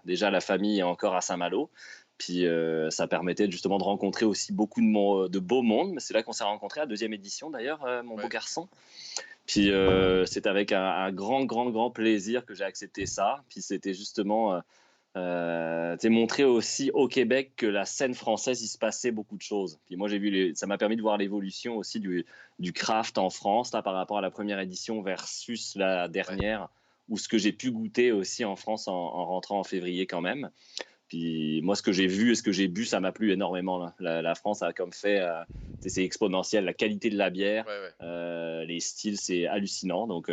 Déjà, la famille est encore à Saint-Malo. Puis, ça permettait justement de rencontrer aussi beaucoup de beau monde. Mais c'est là qu'on s'est rencontrés, à la 2e édition d'ailleurs, mon beau Ouais. garçon. Puis, c'est avec un grand plaisir que j'ai accepté ça. Puis, c'était justement montrer aussi au Québec que la scène française, il se passait beaucoup de choses. Puis moi, j'ai vu ça m'a permis de voir l'évolution aussi du craft en France là, par rapport à la première édition versus la Ouais. dernière, ou ce que j'ai pu goûter aussi en France en rentrant en février quand même. Puis moi, ce que j'ai vu et ce que j'ai bu, ça m'a plu énormément. Là. La France a comme fait, c'est exponentiel. La qualité de la bière, Ouais. les styles, c'est hallucinant. Donc,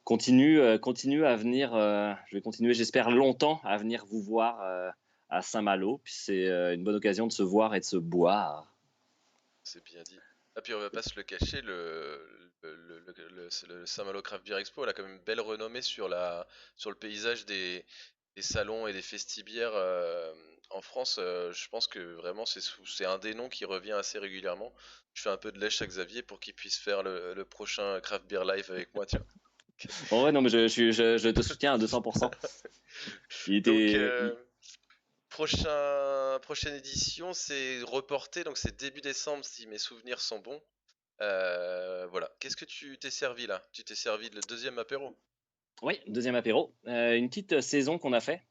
continue à venir. Je vais continuer, j'espère longtemps, à venir vous voir à Saint-Malo. Puis c'est une bonne occasion de se voir et de se boire. C'est bien dit. Ah, puis on va pas se le cacher, le Saint-Malo Craft Beer Expo, elle a quand même une belle renommée sur le paysage des salons et des festibières en France. Je pense que vraiment c'est un des noms qui revient assez régulièrement. Je fais un peu de lèche à Xavier pour qu'il puisse faire le prochain Craft Beer Live avec moi, tiens. Bon, ouais, non, mais je te soutiens à 200%. Il Donc, était. prochaine édition, c'est reporté, donc c'est début décembre si mes souvenirs sont bons. Voilà. Qu'est-ce que tu t'es servi là? Tu t'es servi le deuxième apéro? Oui, 2e apéro. Une petite saison qu'on a fait.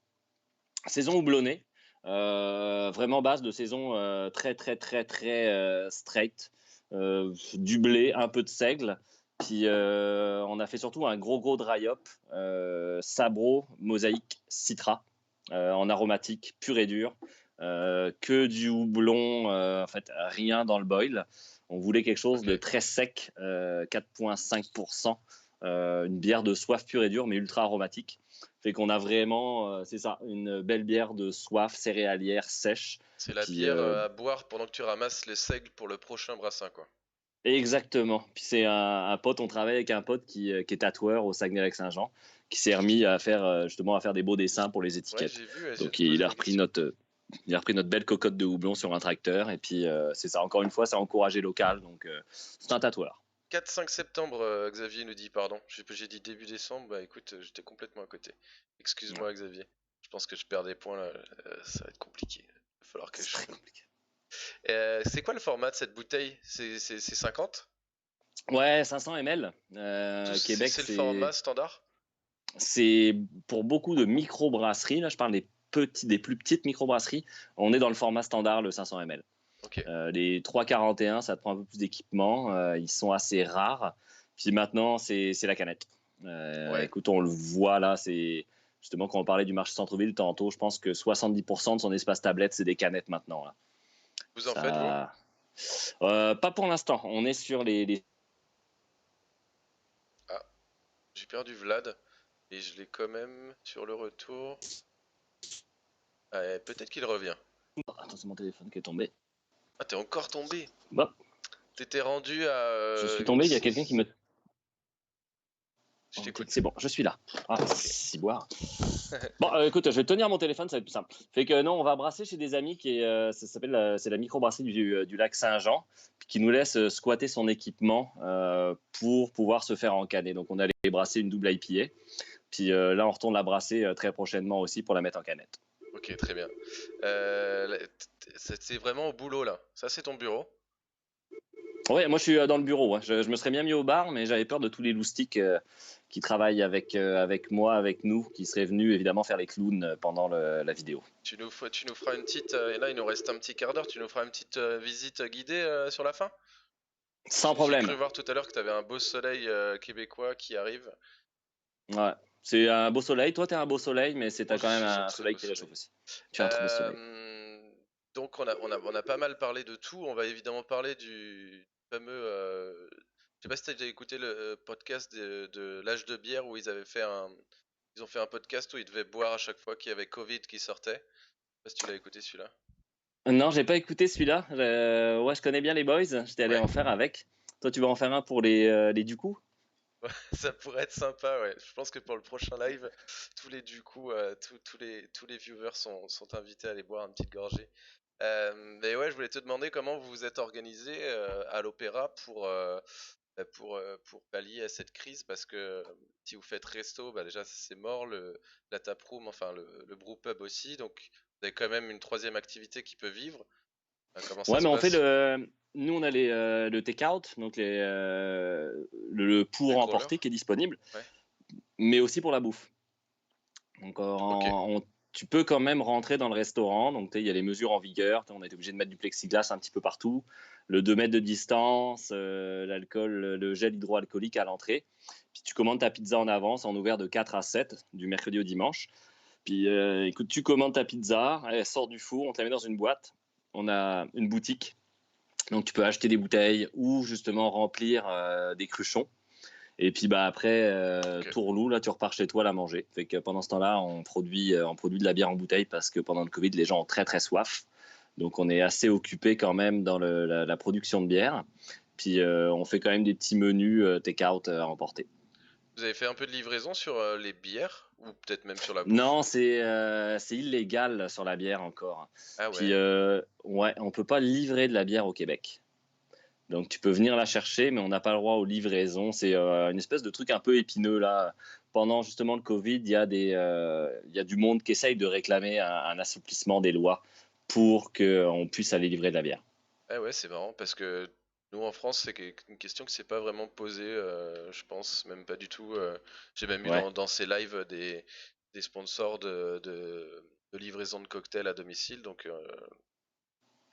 Saison houblonnée. Vraiment base de saison très straight. Du blé, un peu de seigle. Puis on a fait surtout un gros dry hop. Sabro, mosaïque, citra. En aromatique, pur et dur. Que du houblon, en fait, rien dans le boil. On voulait quelque chose de Ok. très sec, 4,5%. Une bière de soif pure et dure, mais ultra aromatique. Fait qu'on a vraiment, c'est ça, une belle bière de soif céréalière sèche. C'est la Puis bière à boire pendant que tu ramasses les seigles pour le prochain brassin, quoi. exactement. Puis c'est un pote, on travaille avec un pote qui est tatoueur au Saguenay-Lac-Saint-Jean, qui s'est remis à faire justement à faire des beaux dessins pour les Ouais, étiquettes. j'ai vu, ouais, je viens Donc de poser la question. il a repris notre belle cocotte de houblon sur un tracteur. Et puis c'est ça, encore une fois, ça a encouragé local. Donc c'est un tatoueur. 4-5 septembre, Xavier nous dit, pardon. J'ai dit début décembre, bah écoute, j'étais complètement à côté. Ouais, Excuse-moi, Xavier. Je pense que je perds des points là, ça va être compliqué. Il va falloir que c'est je. très compliqué. C'est quoi le format de cette bouteille? C'est 50? Ouais, 500 ml. Québec, C'est le format standard? c'est pour beaucoup de microbrasseries, là, je parle des plus petites microbrasseries, on est dans le format standard, le 500 ml. Ok. Les 341, ça te prend un peu plus d'équipement, ils sont assez rares. Puis maintenant, c'est la canette. Ouais. Écoute, on le voit là, c'est justement quand on parlait du marché centre-ville tantôt, je pense que 70% de son espace tablette, c'est des canettes maintenant. Là. Vous en faites, vous? Ça, pas pour l'instant. On est sur les... Ah, j'ai perdu Vlad. Et je l'ai quand même sur le retour. Ah, peut-être qu'il revient. Attends, c'est mon téléphone qui est tombé. Ah, t'es encore tombé. Bon, T'étais rendu à. je suis tombé, il y a quelqu'un qui me... Je Ok, t'écoute. c'est bon, je suis là. Ah, Ok. si boire. Bon, écoute, je vais tenir mon téléphone, ça va être plus simple. Fait que non, on va brasser chez des amis ça s'appelle, c'est la microbrasserie du lac Saint-Jean, qui nous laisse squatter son équipement pour pouvoir se faire encanner. Donc, on allait brasser une double IPA. Puis là, on retourne la brasser très prochainement aussi pour la mettre en canette. Ok, très bien. C'est vraiment au boulot là. Ça, c'est ton bureau. Ouais, moi, je suis dans le bureau. Ouais. Je me serais bien mis au bar, mais j'avais peur de tous les loustiques qui travaillent avec moi, avec nous, qui seraient venus évidemment faire les clowns pendant la vidéo. Tu nous feras une petite. Et là, il nous reste un petit quart d'heure. Tu nous feras une petite visite guidée sur la fin? Sans J'ai cru problème. voir tout à l'heure que tu avais un beau soleil québécois qui arrive. Ouais. C'est un beau soleil. Toi, t'es un beau soleil, mais Moi, t'as quand même j'ai un un très soleil beau qui réchauffe soleil. aussi. Tu as un très beau soleil. Donc, on a pas mal parlé de tout. On va évidemment parler du fameux. Je sais pas si tu as déjà écouté le podcast de l'âge de bière où ils ont fait un podcast où ils devaient boire à chaque fois qu'il y avait Covid qui sortait. Je sais pas si tu l'as écouté celui-là. Non, j'ai pas écouté celui-là. Ouais, je connais bien les boys. J'étais allé Ouais. en faire avec. Toi, tu vas en faire un pour les du coup? Ça pourrait être sympa, ouais. Je pense que pour le prochain live, tous les viewers sont invités à aller boire une petite gorgée. Mais ouais, je voulais te demander comment vous vous êtes organisé à l'Opéra pour pallier à cette crise, parce que si vous faites resto, bah déjà c'est mort, la taproom, enfin le brewpub aussi, donc vous avez quand même une troisième activité qui peut vivre. Comment ça Ouais, se mais on fait passe? nous, on a le take-out, donc le Les pour emporter growlers? qui est disponible, Ouais. mais aussi pour la bouffe. Donc, Ok. tu peux quand même rentrer dans le restaurant. Donc, il y a les mesures en vigueur. On a été obligé de mettre du plexiglas un petit peu partout. Le 2 mètres de distance, l'alcool, le gel hydroalcoolique à l'entrée. Puis, tu commandes ta pizza en avance, en ouvert de 4 à 7, du mercredi au dimanche. Puis, écoute, tu commandes ta pizza, elle sort du four, on te la met dans une boîte. On a une boutique. Donc, tu peux acheter des bouteilles ou justement remplir des cruchons. Et puis bah après, Ok. tourlou, là tu repars chez toi la manger. Fait que pendant ce temps-là, on produit de la bière en bouteille parce que pendant le Covid, les gens ont très très soif. Donc on est assez occupé quand même dans la production de bière. Puis on fait quand même des petits menus take-out à emporter. Vous avez fait un peu de livraison sur les bières ou peut-être même sur la bouffe? Non, c'est illégal sur la bière encore. Ah Puis ouais. ouais, on peut pas livrer de la bière au Québec. Donc tu peux venir la chercher, mais on n'a pas le droit aux livraisons. C'est une espèce de truc un peu épineux là. Pendant justement le Covid, il y a du monde qui essaye de réclamer un assouplissement des lois pour qu'on puisse aller livrer de la bière. Ah ouais, c'est marrant parce que nous en France, une question que c'est pas vraiment posée, je pense même pas du tout. J'ai même eu Ouais. dans ces lives des sponsors de livraison de cocktails à domicile, donc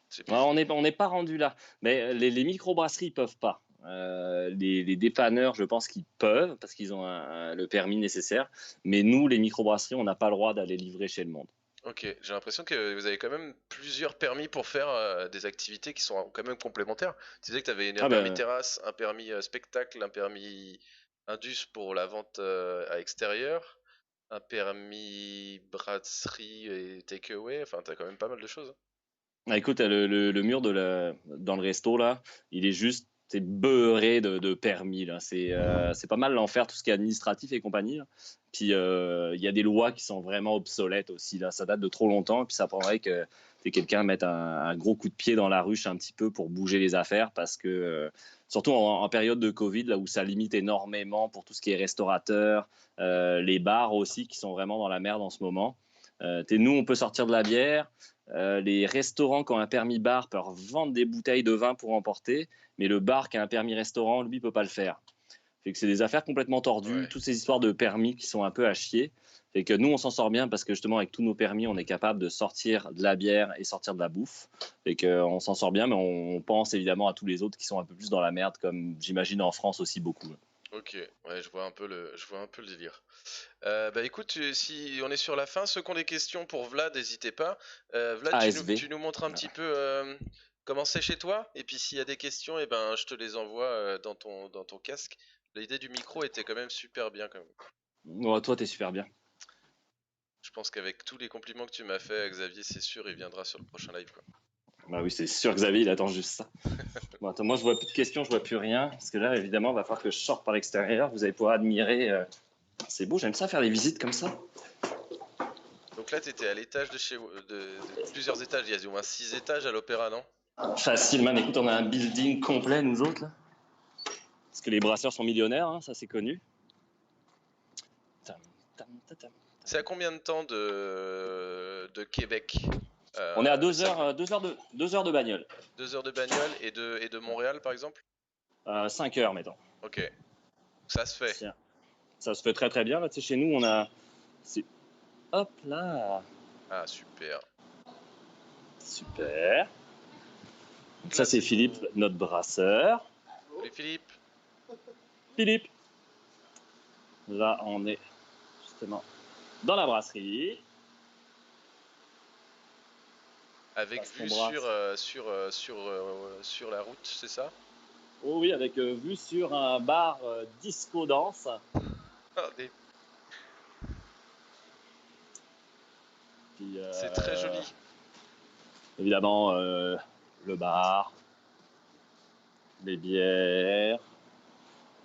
c'est Ouais, bizarre. on n'est pas rendu là. Mais les microbrasseries peuvent pas. Les dépanneurs, je pense qu'ils peuvent parce qu'ils ont le permis nécessaire. Mais nous, les microbrasseries, on n'a pas le droit d'aller livrer chez le monde. Ok, j'ai l'impression que vous avez quand même plusieurs permis pour faire des activités qui sont quand même complémentaires. Tu disais que tu avais un Ah permis ben, terrasse, un permis spectacle, un permis indus pour la vente à extérieur, un permis brasserie et takeaway. Enfin, t'as quand même pas mal de choses. ah, écoute, le mur dans le resto, là, il est juste c'est beurré de permis. Là. C'est pas mal l'enfer, tout ce qui est administratif et compagnie. Là. Puis il y a des lois qui sont vraiment obsolètes aussi. Là. Ça date de trop longtemps. Puis ça prendrait que quelqu'un mette un gros coup de pied dans la ruche un petit peu pour bouger les affaires. Parce que, surtout en période de Covid, là où ça limite énormément pour tout ce qui est restaurateur, les bars aussi qui sont vraiment dans la merde en ce moment. Nous, on peut sortir de la bière. Les restaurants qui ont un permis bar peuvent vendre des bouteilles de vin pour emporter, mais le bar qui a un permis restaurant, lui, peut pas le faire. Fait que c'est des affaires complètement tordues, Ouais. toutes ces histoires de permis qui sont un peu à chier. Fait que nous, on s'en sort bien parce que justement, avec tous nos permis, on est capable de sortir de la bière et sortir de la bouffe. Fait que on s'en sort bien, mais on pense évidemment à tous les autres qui sont un peu plus dans la merde, comme j'imagine en France aussi beaucoup. Ok, ouais, je vois un peu le délire. Bah écoute, si on est sur la fin, ceux qui ont des questions pour Vlad, n'hésitez pas. Vlad, ASV. tu nous montres un petit peu comment c'est chez toi, et puis s'il y a des questions, eh ben je te les envoie dans ton casque. L'idée du micro était quand même super bien quand même. Oh, toi, t'es super bien. Je pense qu'avec tous les compliments que tu m'as fait, Xavier, c'est sûr, il viendra sur le prochain live, quoi. Bah oui, c'est sûr, Xavier, il attend juste ça. Bon, attends, moi, je vois plus de questions, je vois plus rien. Parce que là, évidemment, il va falloir que je sorte par l'extérieur. Vous allez pouvoir admirer. C'est beau, j'aime ça faire des visites comme ça. Donc là, t'étais à l'étage de chez vous, de plusieurs étages, il y a au moins 6 étages à l'Opéra, non? Facile, man. Écoute, on a un building complet, nous autres, là. Parce que les brasseurs sont millionnaires, hein, ça c'est connu. Tam, tam, tam. C'est à combien de temps de Québec? On est à Le cercle. 2 heures de bagnole. 2 heures de bagnole et de Montréal, par exemple? 5 heures, mettons. Ok, ça se fait. Tiens, ça se fait très très bien. Là, tu sais, chez nous, on a. C'est... Hop là. Ah, super. Super. Donc Ça, là, c'est c'est Philippe, ton... notre brasseur. Salut Philippe. Philippe. Là, on est justement dans la brasserie. Avec Parce qu'on vue brasse. sur la route, c'est ça? Oh oui, avec vue sur un bar disco danse. Ah, Puis c'est très joli. évidemment, le bar, les bières.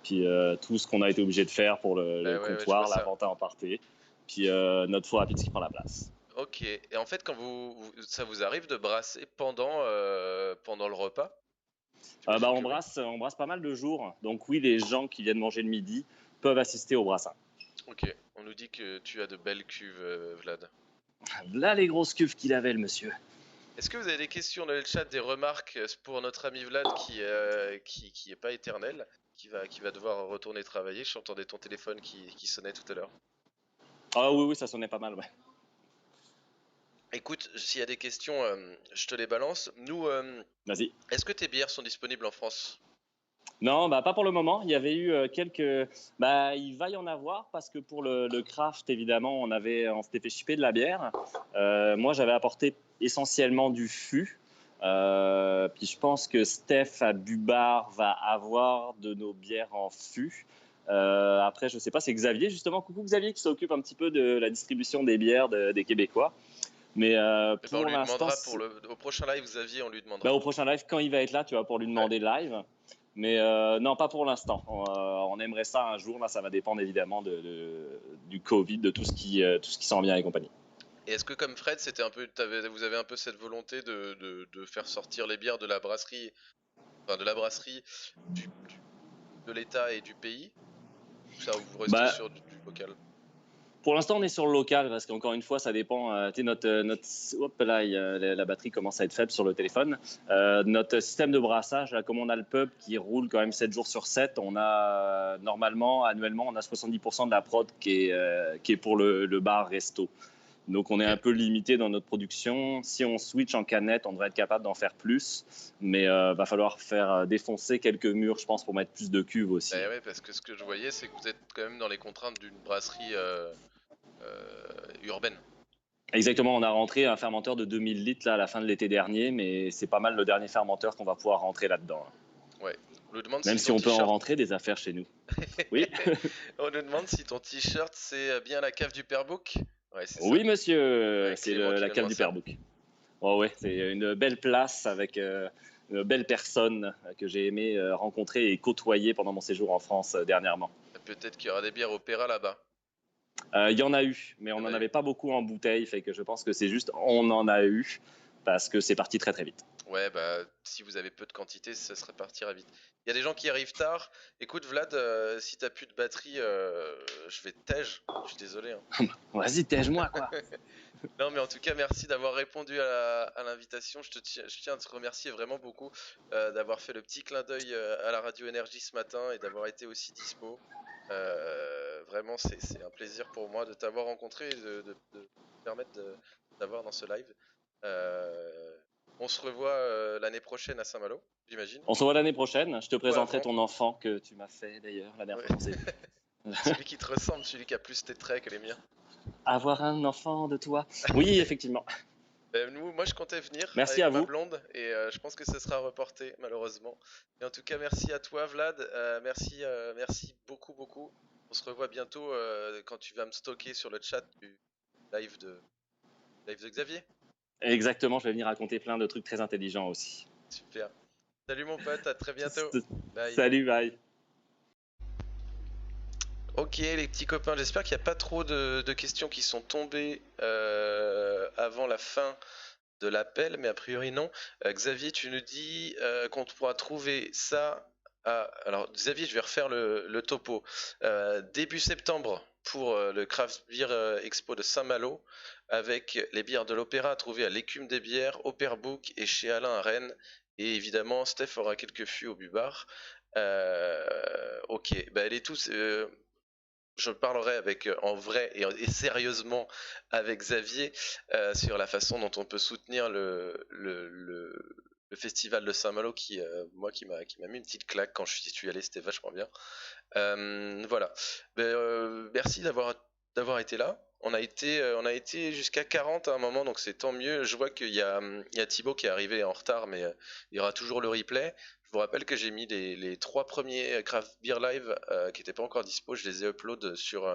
puis tout ce qu'on a été obligé de faire pour le Ouais, je comptoir, vois la ça. vente à emporter, puis notre four à pizza qui prend la place. Ok. Et en fait, quand ça vous arrive de brasser pendant le repas? Bah, J'imagine que oui. on brasse pas mal de jours, donc oui, les gens qui viennent manger le midi peuvent assister au brassin. Ok. On nous dit que tu as de belles cuves, Vlad. Là, les grosses cuves qu'il avait, le monsieur. Est-ce que vous avez des questions dans le chat, des remarques pour notre ami Vlad qui est pas éternel, qui va devoir retourner travailler? J'entendais ton téléphone qui sonnait tout à l'heure. Ah oui, oui, ça sonnait pas mal, ouais. Écoute, s'il y a des questions, je te les balance. Nous, Vas-y. est-ce que tes bières sont disponibles en France? Non, bah, pas pour le moment. Il y avait eu quelques. Bah, il va y en avoir parce que pour le craft, évidemment, on s'était fait shipper de la bière. Moi, j'avais apporté essentiellement du fût. Puis je pense que Steph à Bubar va avoir de nos bières en fût. Après, je sais pas, c'est Xavier justement. Coucou Xavier qui s'occupe un petit peu de la distribution des bières des Québécois. Mais Eh ben, on pour lui l'instant, demandera au prochain live, Xavier, on lui bah, demandera. au prochain live, quand il va être là, tu vas pour lui Ouais. demander live. Mais non, pas pour l'instant. On aimerait ça un jour. Là, ça va dépendre évidemment du Covid, de tout ce qui s'en vient et compagnie. Et est-ce que comme Fred, vous avez un peu cette volonté de faire sortir les bières de la brasserie, enfin de la brasserie de l'État et du pays? Ou ça, vous restez Bah, sur du local? pour l'instant, on est sur le local parce qu'encore une fois, ça dépend. Tu sais, hop là, la batterie commence à être faible sur le téléphone. Notre système de brassage, là, comme on a le pub qui roule quand même 7 jours sur 7, on a normalement, annuellement, on a 70% de la prod qui est pour le bar-resto. Donc, on est un Ok. peu limité dans notre production. Si on switch en canette, on devrait être capable d'en faire plus. Mais va falloir faire défoncer quelques murs, je pense, pour mettre plus de cuves aussi. Bah ouais, parce que ce que je voyais, c'est que vous êtes quand même dans les contraintes d'une brasserie urbaine. Exactement, on a rentré un fermenteur de 2000 litres là, à la fin de l'été dernier, mais c'est pas mal le dernier fermenteur qu'on va pouvoir rentrer là-dedans. Ouais. On nous demande Même si si ton on peut en t-shirt. rentrer des affaires chez nous. Oui, On nous demande si ton t-shirt c'est bien la cave du Père Book. Ouais, c'est ça. oui monsieur, Ouais, c'est Clément qui la vient de cave voir du ça. Père Bouc. Oh ouais, c'est une belle place avec une belle personne que j'ai aimé rencontrer et côtoyer pendant mon séjour en France dernièrement. Peut-être qu'il y aura des bières opéra là-bas. Il y en a eu, mais Il on y en n'en a eu. avait pas beaucoup en bouteille, fait que je pense que c'est juste on en a eu parce que c'est parti très très vite. Ouais, bah si vous avez peu de quantité, ça serait partira vite. Il y a des gens qui arrivent tard. Écoute, Vlad, si t'as plus de batterie, je vais te tège. Je suis désolé, hein. Vas-y, tège-moi quoi. Non, mais en tout cas, merci d'avoir répondu à l'invitation. Je tiens à te remercier vraiment beaucoup d'avoir fait le petit clin d'œil à la Radio Énergie ce matin et d'avoir été aussi dispo. Vraiment, c'est un plaisir pour moi de t'avoir rencontré et de me permettre d'avoir dans ce live. Euh, on se revoit l'année prochaine à Saint-Malo, j'imagine. On se voit l'année prochaine. Je te Ou présenterai avant. ton enfant que tu m'as fait d'ailleurs la dernière Ouais. fois qu'on s'est vu. Celui qui te ressemble, celui qui a plus tes traits que les miens. Avoir un enfant de toi. Oui, effectivement. Moi, je comptais venir Merci avec à ma vous. blonde et je pense que ce sera reporté malheureusement. Mais en tout cas, merci à toi, Vlad. Merci beaucoup, beaucoup. On se revoit bientôt quand tu vas me stocker sur le chat du live de, live de Xavier. Exactement, je vais venir raconter plein de trucs très intelligents aussi. Super. Salut mon pote, à très bientôt. Bye. Salut, bye. Ok les petits copains, j'espère qu'il n'y a pas trop de questions qui sont tombées avant la fin de l'appel, mais a priori non. Xavier, tu nous dis qu'on pourra trouver ça. Alors Xavier, je vais refaire le topo. Début septembre pour le Craft Beer Expo de Saint-Malo, avec les bières de l'Opéra à trouver à l'Écume des Bières, au Père Bouc et chez Alain à Rennes. Et évidemment, Steph aura quelques fûts au Bubar. Ok, bah elle est tous. Je parlerai avec en vrai et sérieusement avec Xavier sur la façon dont on peut soutenir le festival de Saint-Malo qui m'a mis une petite claque quand je suis allé, c'était vachement bien. Voilà. Merci d'avoir été là. On a été jusqu'à 40 à un moment, donc c'est tant mieux. Je vois qu'il y a Thibaut qui est arrivé en retard, mais il y aura toujours le replay. Je vous rappelle que j'ai mis les 3 premiers Craft Beer Live qui n'étaient pas encore dispo, je les ai upload sur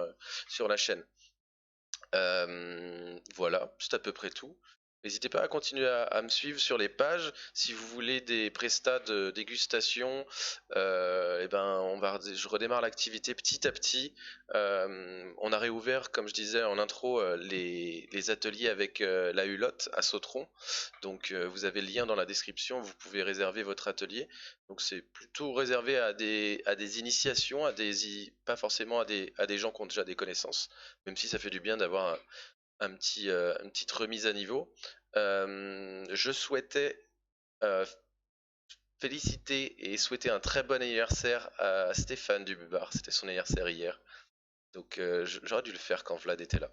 la chaîne. Voilà, c'est à peu près tout. N'hésitez pas à continuer à me suivre sur les pages. Si vous voulez des prestats de dégustation, je redémarre l'activité petit à petit. On a réouvert, comme je disais en intro, les ateliers avec la Hulotte à Sautron. Donc vous avez le lien dans la description, vous pouvez réserver votre atelier. Donc c'est plutôt réservé à des initiations, pas forcément à des gens qui ont déjà des connaissances, même si ça fait du bien d'avoir une petite remise à niveau. Je souhaitais féliciter et souhaiter un très bon anniversaire à Stéphane Dububar. C'était son anniversaire hier. Donc j'aurais dû le faire quand Vlad était là.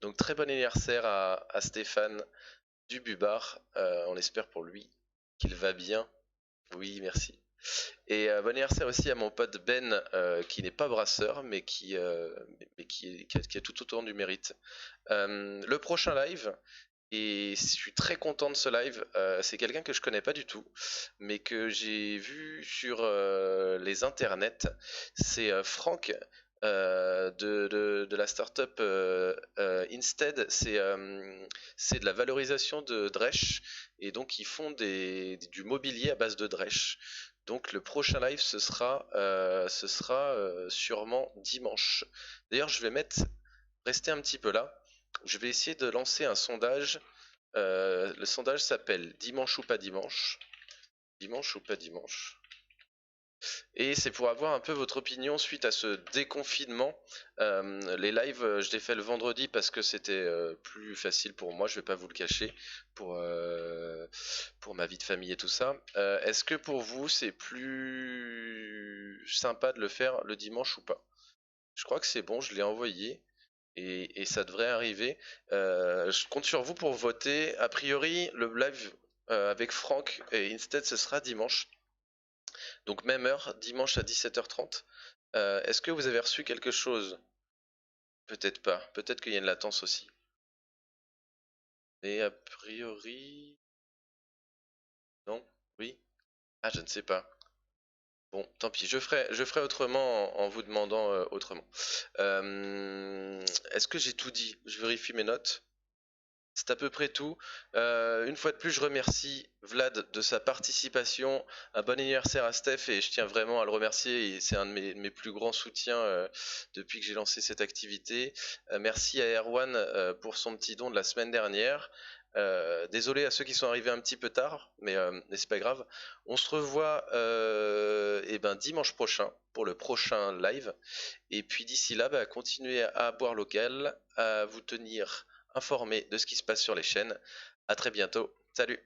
Donc très bon anniversaire à Stéphane Dububar. On espère pour lui qu'il va bien. Oui, merci. Et bon anniversaire aussi à mon pote Ben, qui n'est pas brasseur, mais qui a tout autant du mérite. Le prochain live, et je suis très content de ce live, c'est quelqu'un que je connais pas du tout, mais que j'ai vu sur les internets. C'est Franck de la startup Instead. C'est de la valorisation de Dresch, et donc ils font du mobilier à base de Dresch. Donc le prochain live ce sera sûrement dimanche. D'ailleurs je vais rester un petit peu là. Je vais essayer de lancer un sondage. Le sondage s'appelle Dimanche ou pas dimanche. Dimanche ou pas dimanche. Et c'est pour avoir un peu votre opinion suite à ce déconfinement. Les lives, je les fais le vendredi parce que c'était plus facile pour moi, je vais pas vous le cacher, pour ma vie de famille et tout ça. Est-ce que pour vous c'est plus sympa de le faire le dimanche ou pas? Je crois que c'est bon, je l'ai envoyé. Et ça devrait arriver. Je compte sur vous pour voter. A priori, le live avec Franck et Instead, ce sera dimanche. Donc même heure, dimanche à 17h30. Est-ce que vous avez reçu quelque chose? Peut-être pas. Peut-être qu'il y a une latence aussi. Mais a priori... Non? Oui? Ah, je ne sais pas. Bon, tant pis, je ferai autrement en vous demandant autrement. Est-ce que j'ai tout dit? Je vérifie mes notes. C'est à peu près tout. Une fois de plus, je remercie Vlad de sa participation. Un bon anniversaire à Steph, et je tiens vraiment à le remercier. C'est un de mes plus grands soutiens depuis que j'ai lancé cette activité. Merci à Erwan pour son petit don de la semaine dernière. Désolé à ceux qui sont arrivés un petit peu tard, mais c'est pas grave. On se revoit dimanche prochain pour le prochain live. Et puis d'ici là, continuez à boire local, à vous tenir informé de ce qui se passe sur les chaînes. À très bientôt. Salut!